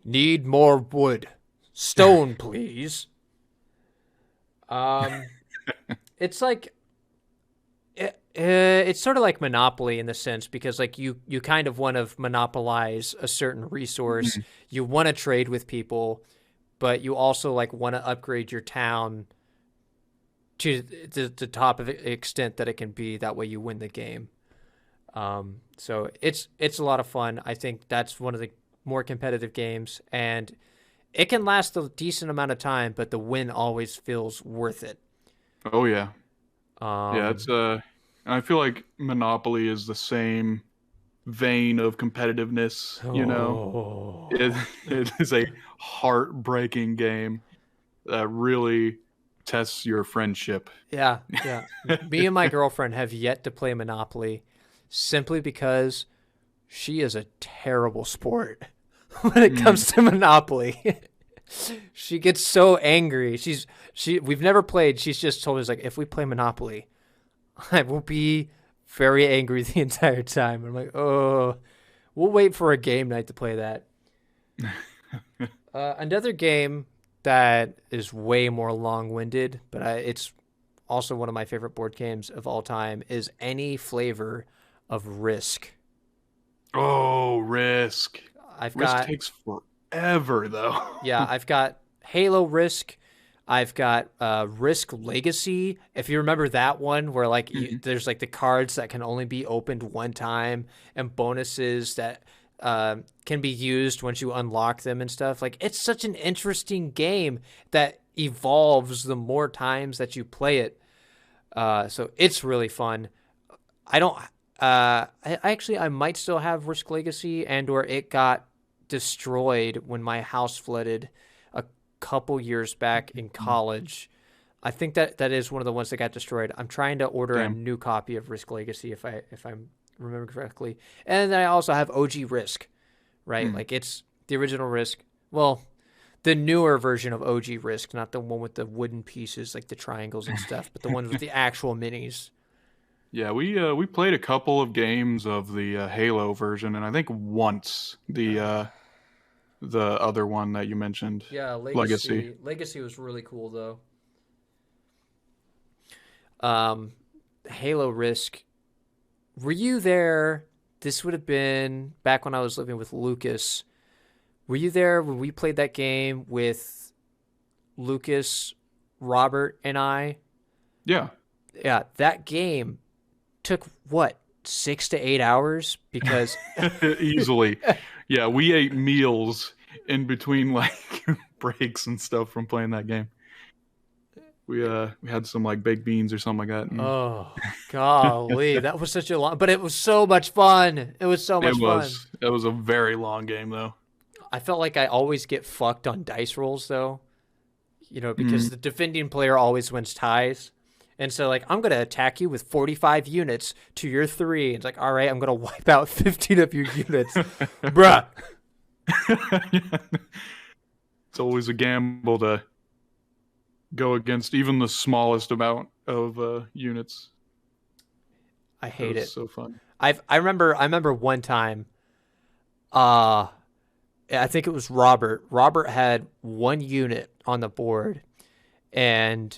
Need more wood. Stone, please. It's like it's sort of like Monopoly in the sense, because like you kind of want to monopolize a certain resource. Mm-hmm. You want to trade with people, but you also like want to upgrade your town to the top of extent that it can be. That way you win the game. So it's a lot of fun. I think that's one of the more competitive games, and it can last a decent amount of time, but the win always feels worth it. Oh yeah. It's and I feel like Monopoly is the same vein of competitiveness, you know. It is a heartbreaking game that really tests your friendship. Yeah. Me and my girlfriend have yet to play Monopoly simply because she is a terrible sport when it comes to Monopoly. She gets so angry. We've never played. She's just told us, like, if we play Monopoly, I will be very angry the entire time. I'm like, oh, we'll wait for a game night to play that. Another game that is way more long-winded, but it's also one of my favorite board games of all time, is any flavor of Risk. Oh, Risk. Risk takes forever, though. Yeah, I've got Halo Risk. I've got Risk Legacy. If you remember that one, where like there's like the cards that can only be opened one time and bonuses that can be used once you unlock them and stuff. Like, it's such an interesting game that evolves the more times that you play it. So it's really fun. I might still have Risk Legacy, and or it got destroyed when my house flooded a couple years back in college. I think that is one of the ones that got destroyed. I'm trying to order a new copy of Risk Legacy if I'm remembering correctly. And then I also have OG Risk, right? Like it's the original Risk. Well, the newer version of OG Risk, not the one with the wooden pieces like the triangles and stuff, but the ones with the actual minis. Yeah, we played a couple of games of the Halo version, and I think once the other one that you mentioned, Yeah, Legacy. Legacy was really cool though. Halo Risk. Were you there? This would have been back when I was living with Lucas. Were you there when we played that game with Lucas, Robert, and I? Yeah. Yeah, that game took what, 6 to 8 hours because Easily. Yeah, we ate meals in between like breaks and stuff from playing that game. We had some like baked beans or something like that. And... Oh, golly, that was such a long, but it was so much fun. It was so much fun. It was a very long game though. I felt like I always get fucked on dice rolls though, because the defending player always wins ties. And so like, I'm going to attack you with 45 units to your 3. It's like, all right, I'm going to wipe out 15 of your units. Bruh. It's always a gamble to go against even the smallest amount of units. I hate it. So fun. I remember one time, I think it was Robert. Robert had 1 unit on the board, and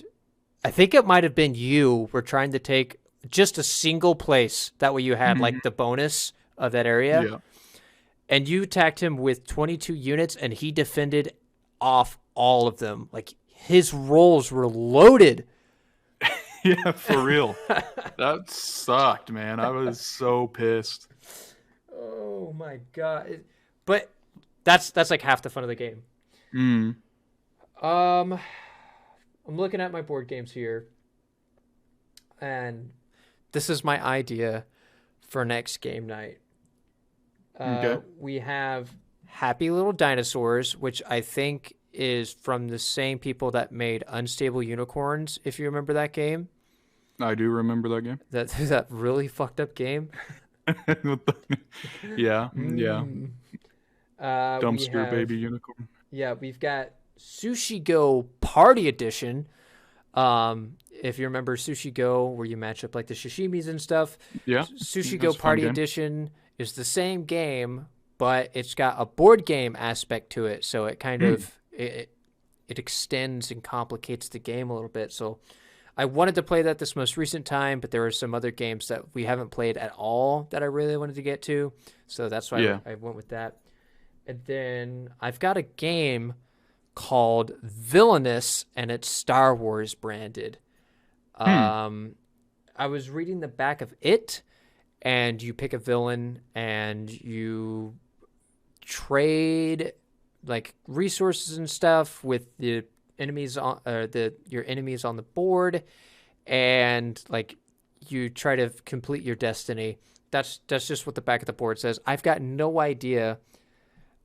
I think it might have been you were trying to take just a single place. That way you had like the bonus of that area. Yeah. And you attacked him with 22 units and he defended off all of them. Like his rolls were loaded. Yeah, for real. That sucked, man. I was so pissed. Oh my God. But that's like half the fun of the game. I'm looking at my board games here, and this is my idea for next game night. Okay. We have Happy Little Dinosaurs, which I think is from the same people that made Unstable Unicorns, if you remember that game. I do remember that game. That really fucked up game. Yeah. Dumpster baby unicorn. Yeah, we've got Sushi Go Party Edition. If you remember Sushi Go, where you match up like the sashimis and stuff. Yeah. Sushi Go Party Edition is the same game, but it's got a board game aspect to it. So it kind of it extends and complicates the game a little bit. So I wanted to play that this most recent time, but there are some other games that we haven't played at all that I really wanted to get to. So that's why I went with that. And then I've got a game called Villainous, and it's Star Wars branded. I was reading the back of it, and you pick a villain and you trade like resources and stuff with the enemies on your enemies on the board, and like you try to complete your destiny. That's just what the back of the board says. I've got no idea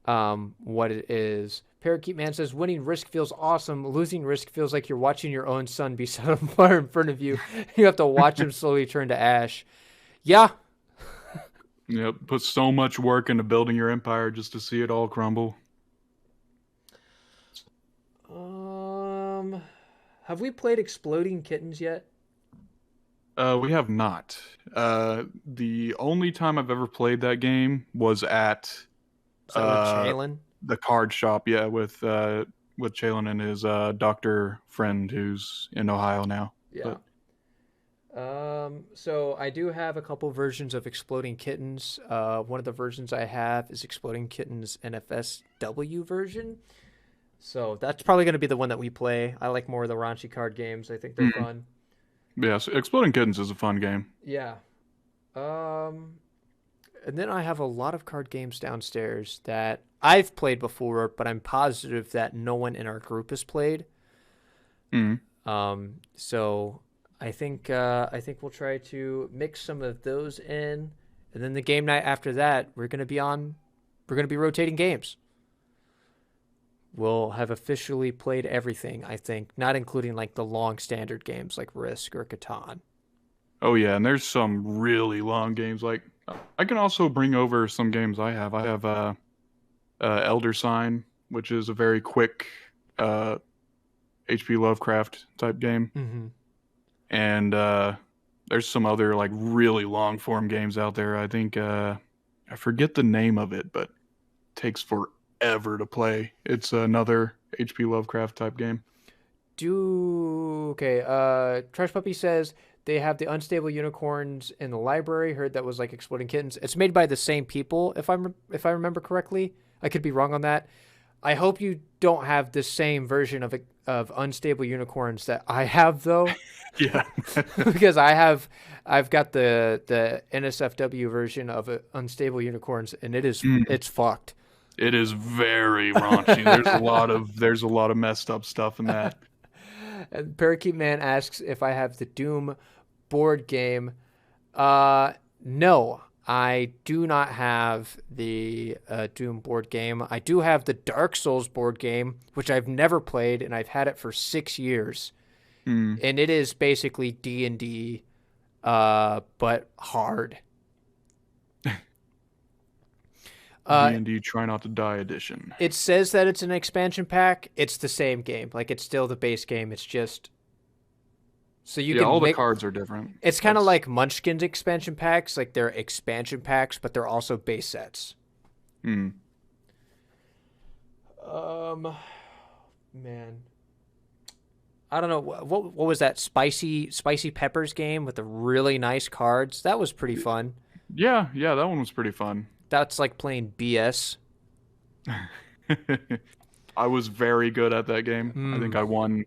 what it is. Parakeet Man says, winning Risk feels awesome. Losing Risk feels like you're watching your own son be set on fire in front of you. You have to watch him slowly turn to ash. Yeah. Yep. Put so much work into building your empire just to see it all crumble. Have we played Exploding Kittens yet? We have not. The only time I've ever played that game was at Chalen? The card shop, with Chalen and his doctor friend who's in Ohio now. Yeah. So I do have a couple versions of Exploding Kittens. One of the versions I have is Exploding Kittens NFSW version. So that's probably going to be the one that we play. I like more of the raunchy card games. I think they're fun. Yeah, so Exploding Kittens is a fun game. Yeah. And then I have a lot of card games downstairs that I've played before, but I'm positive that no one in our group has played. So I think we'll try to mix some of those in, and then the game night after that, we're going to be on we're going to be rotating games. We'll have officially played everything, I think, not including like the long standard games like Risk or Catan. Oh yeah, and there's some really long games. Like I can also bring over some games I have. I have Elder Sign, which is a very quick HP Lovecraft type game, Mm-hmm. and there's some other like really long form games out there. I think I forget the name of it, but it takes forever to play. It's another HP Lovecraft type game. Trash Puppy says they have the Unstable Unicorns in the library. Heard that was like Exploding Kittens. It's made by the same people, if I remember correctly. I could be wrong on that. I hope you don't have the same version of Unstable Unicorns that I have though. Yeah, Because I've got the NSFW version of Unstable Unicorns, and it's fucked. it is very raunchy. There's a lot of messed up stuff in that. And Parakeet Man asks if I have the Doom board game. No, I do not have the Doom board game. I do have the Dark Souls board game, which I've never played, and I've had it for 6 years. And it is basically D&D, but hard. D&D Try Not to Die edition. It says that it's an expansion pack. It's the same game. Like, it's still the base game. It's just... So you can all the cards are different. It's kind of like Munchkin's expansion packs. Like, they're expansion packs, but they're also base sets. Man. I don't know. What was that Spicy Peppers game with the really nice cards? That was pretty fun. Yeah, that one was pretty fun. That's like playing BS. I was very good at that game. I think I won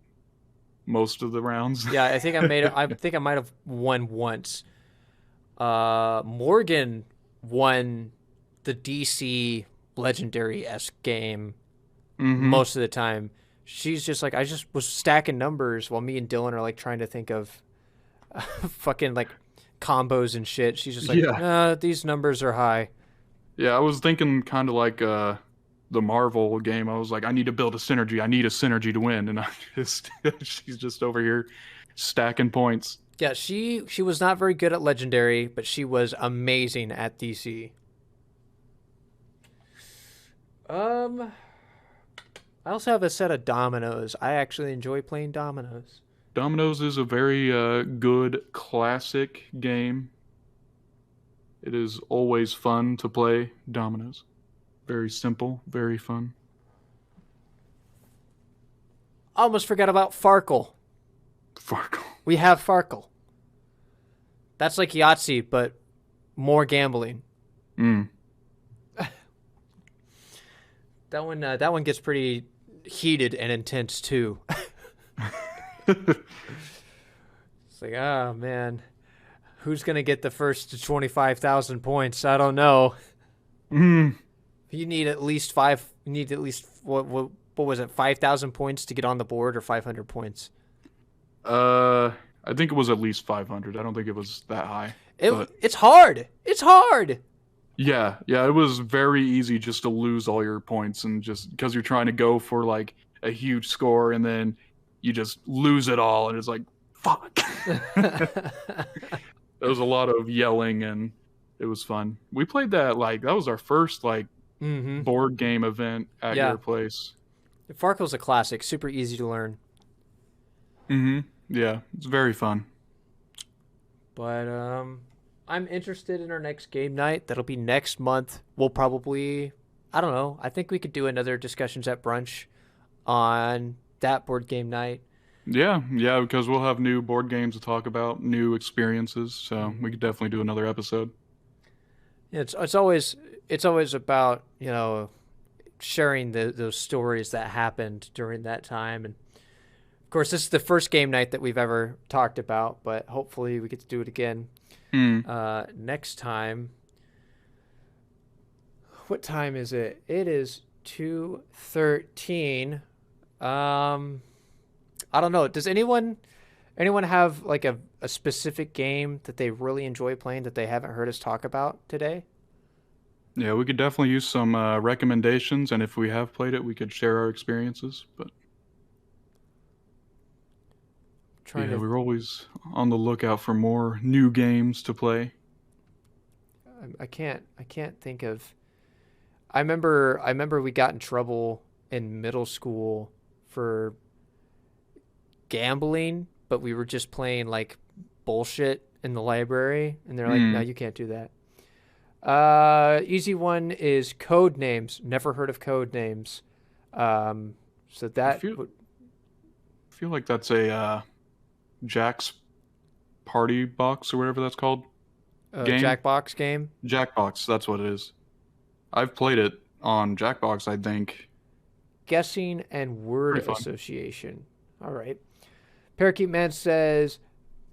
most of the rounds. Yeah, I think I might have won once. Morgan won the DC Legendary-esque game most of the time. She's just like, I just was stacking numbers while me and Dylan are like trying to think of fucking like combos and shit. She's just like, these numbers are high. Yeah, I was thinking kind of like the Marvel game. I was like, I need to build a synergy. I need a synergy to win. And she's just over here stacking points. Yeah, she was not very good at Legendary, but she was amazing at DC. I also have a set of dominoes. I actually enjoy playing dominoes. Dominoes is a very good classic game. It is always fun to play dominoes. Very simple, very fun. I almost forgot about Farkle. Farkle. We have Farkle. That's like Yahtzee, but more gambling. That one gets pretty heated and intense too. It's like, oh man, who's gonna get the first to 25,000 points? I don't know. You need at least five. You need at least what was it? 5,000 points to get on the board, or 500 points? I think it was at least 500. I don't think it was that high. It's hard. It's hard. Yeah, it was very easy just to lose all your points, and just because you're trying to go for like a huge score, and then you just lose it all, and it's like, fuck. There was a lot of yelling, and it was fun. We played that that was our first board game event at your place. Farkle's a classic, super easy to learn. Yeah, it's very fun. But I'm interested in our next game night. That'll be next month. We'll probably, I don't know, I think we could do another Discussions at Brunch on that board game night. Yeah, because we'll have new board games to talk about, new experiences, so we could definitely do another episode. Yeah, it's always about, sharing those stories that happened during that time. And of course, this is the first game night that we've ever talked about, but hopefully we get to do it again next time. What time is it? It is 2:13. I don't know. Does anyone have like a specific game that they really enjoy playing that they haven't heard us talk about today? Yeah, we could definitely use some recommendations, and if we have played it, we could share our experiences. But Trying yeah, to, we're always on the lookout for more new games to play. I can't think of. I remember we got in trouble in middle school for gambling, but we were just playing like bullshit in the library, and they're like, "No, Mm. you can't do that." Easy one is code names. Never heard of code names. So I that feel would feel like that's a Jack's Party Box or whatever that's called game. Jackbox game. Jackbox, that's what it is. I've played it on Jackbox, I think. Guessing and word Pretty fun. association. All right. Parakeet Man says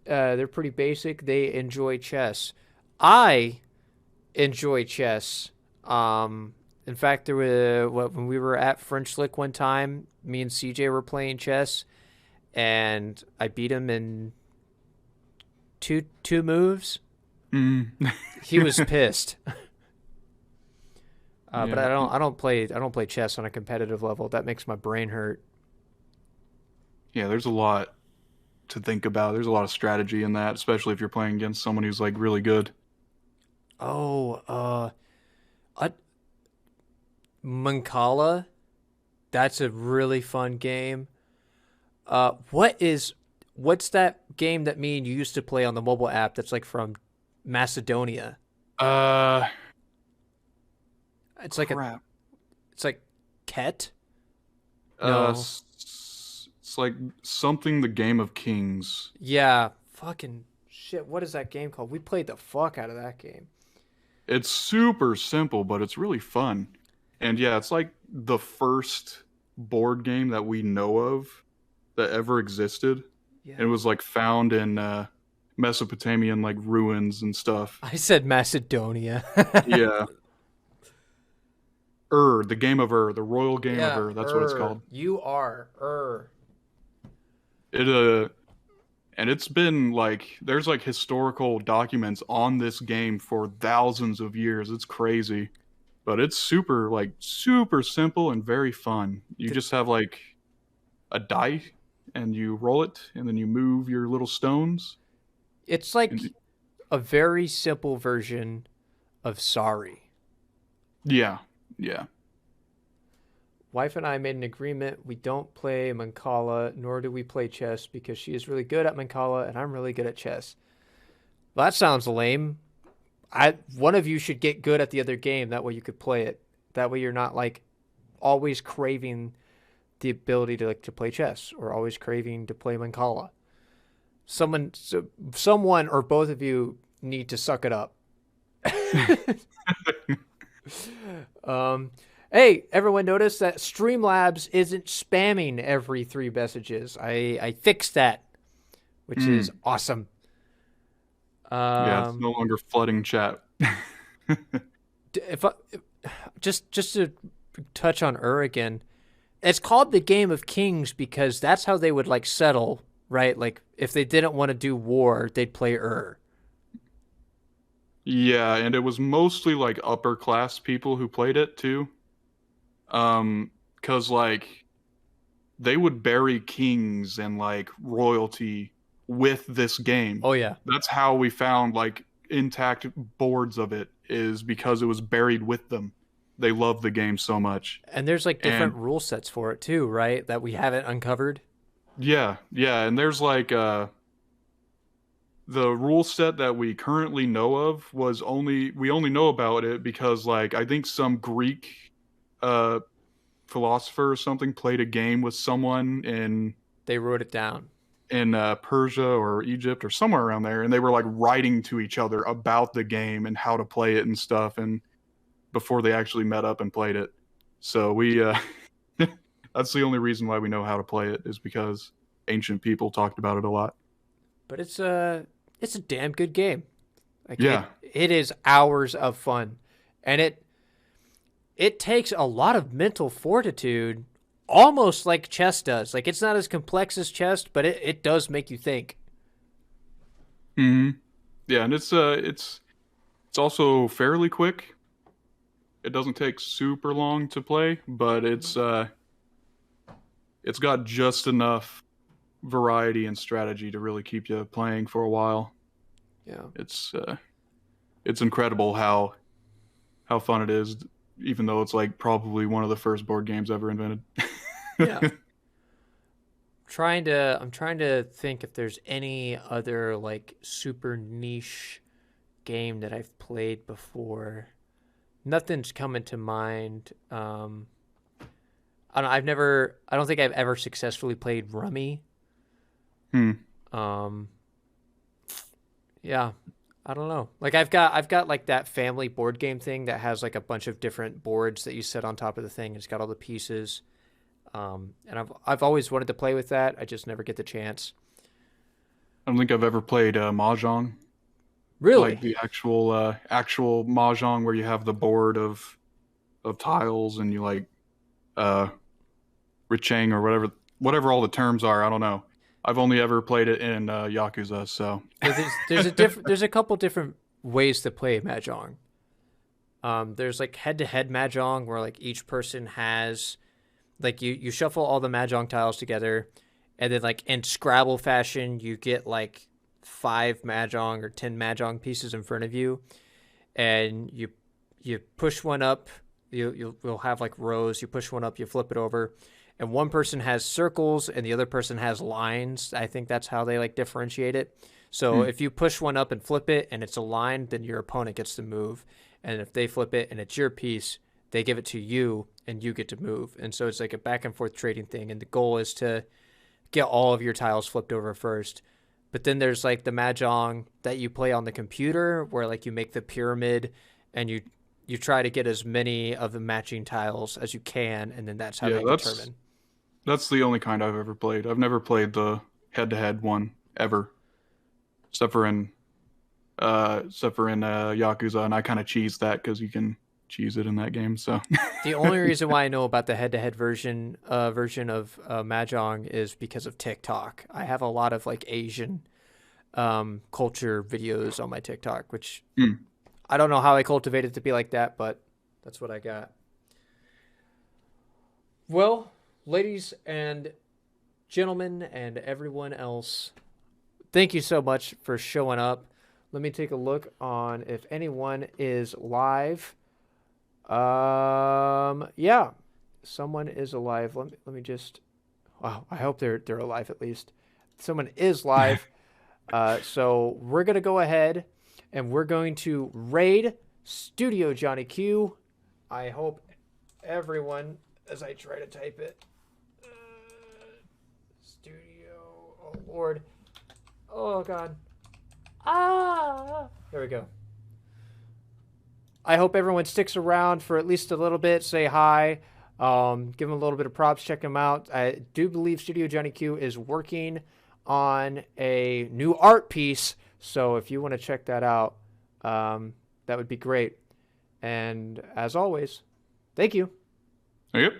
they're pretty basic. They enjoy chess. I enjoy chess. In fact, there were when we were at French Lick one time, me and CJ were playing chess, and I beat him in two moves. Mm. He was pissed. But Yeah. I don't play chess on a competitive level. That makes my brain hurt. Yeah, there's a lot to think about. There's a lot of strategy in that, especially if you're playing against someone who's like really good. Oh, uh, Mancala. That's a really fun game. What's that game that me and you used to play on the mobile app that's like from Macedonia? Uh, It's like a crap. it's like Ket? Uh, No. it's like something the Game of Kings. Yeah, fucking shit. What is that game called? We played the fuck out of that game. It's super simple, but it's really fun. And yeah, it's like the first board game that we know of that ever existed. Yeah. It was like found in Mesopotamian like ruins and stuff. I said Macedonia. Yeah. The game of the royal game of Yeah, that's what it's called. You are It and it's been like there's like historical documents on this game for thousands of years. It's crazy. But it's super simple and very fun. You The- just have like a die and you roll it and then you move your little stones. It's like And a very simple version of Sorry. yeah. Yeah. Wife and I made an agreement. We don't play Mancala, nor do we play chess because she is really good at Mancala and I'm really good at chess. Well, that sounds lame. One of you should get good at the other game. That way you could play it. That way you're not like always craving the ability to play chess or always craving to play Mancala. Someone or both of you need to suck it up. Hey, everyone notice that Streamlabs isn't spamming every 3 messages. I fixed that, which is Mm. awesome. Yeah, it's no longer flooding chat. If I, just to touch on again, it's called the Game of Kings because that's how they would like settle, right? Like if they didn't want to do war, they'd play Yeah, and it was mostly like upper class people who played it too. 'Cause like they would bury kings and like royalty with this game. Oh yeah, That's how we found like intact boards of it is because it was buried with them. They love the game so much. and there's like different And rule sets for it too, right? That we haven't uncovered. yeah, and there's like the rule set that we currently know of was only we only know about it because like I think some Greek uh philosopher or something played a game with someone They wrote it down. in Persia or Egypt or somewhere around there, and they were like writing to each other about the game and how to play it and stuff, and before they actually met up and played it. So we that's the only reason why we know how to play it is because ancient people talked about it a lot. But it's a damn good game. Like Yeah. it is hours of fun, and it takes a lot of mental fortitude, almost like chess does. Like it's not as complex as chess, but it does make you think. Hmm. Yeah, and it's also fairly quick. It doesn't take super long to play, but it's got just enough variety and strategy to really keep you playing for a while. Yeah. It's incredible how fun it is, even though it's like probably one of the first board games ever invented. Yeah. I'm trying to think if there's any other like super niche game that I've played before. Nothing's coming to mind. I don't think I've ever successfully played Rummy. Hmm. Um, yeah, I don't know. Like I've got like that family board game thing that has like a bunch of different boards that you set on top of the thing. It's got all the pieces. And I've always wanted to play with that. I just never get the chance. I don't think I've ever played Mahjong, like Really? the actual Mahjong where you have the board of tiles and you like uh Richang or whatever all the terms are. I don't know. I've only ever played it in Yakuza, so Yeah, there's a couple different ways to play Mahjong. There's like head-to-head Mahjong where like each person has like you shuffle all the Mahjong tiles together, and then like in Scrabble fashion, you get like 5 Mahjong or 10 Mahjong pieces in front of you, and you push one up. You'll have like rows. You push one up, you flip it over, and one person has circles and the other person has lines. I think that's how they like differentiate it. So hmm. if you push one up and flip it and it's a line, then your opponent gets to move. And if they flip it and it's your piece, they give it to you and you get to move. And so it's like a back and forth trading thing. And the goal is to get all of your tiles flipped over first. But then there's like the Mahjong that you play on the computer where like you make the pyramid and you try to get as many of the matching tiles as you can, and then that's how Yeah, they determine. that's the only kind I've ever played. I've never played the head-to-head one ever, except for in Yakuza, and I kind of cheese that because you can cheese it in that game. So The only reason why I know about the head-to-head version of Mahjong is because of TikTok. I have a lot of like Asian culture videos on my TikTok, which Hmm. I don't know how I cultivated to be like that, but that's what I got. Well, ladies and gentlemen, and everyone else, thank you so much for showing up. Let me take a look on if anyone is live. Yeah, someone is alive. Let me just. Wow, I hope they're alive at least. Someone is live. So we're gonna go ahead and we're going to raid Studio Johnny Q. I hope everyone, as I try to type it, Studio. Oh Lord. Oh God. Ah. There we go. I hope everyone sticks around for at least a little bit. Say hi. Give them a little bit of props. Check them out. I do believe Studio Johnny Q is working on a new art piece. So if you want to check that out, that would be great. And as always, thank you. Yep.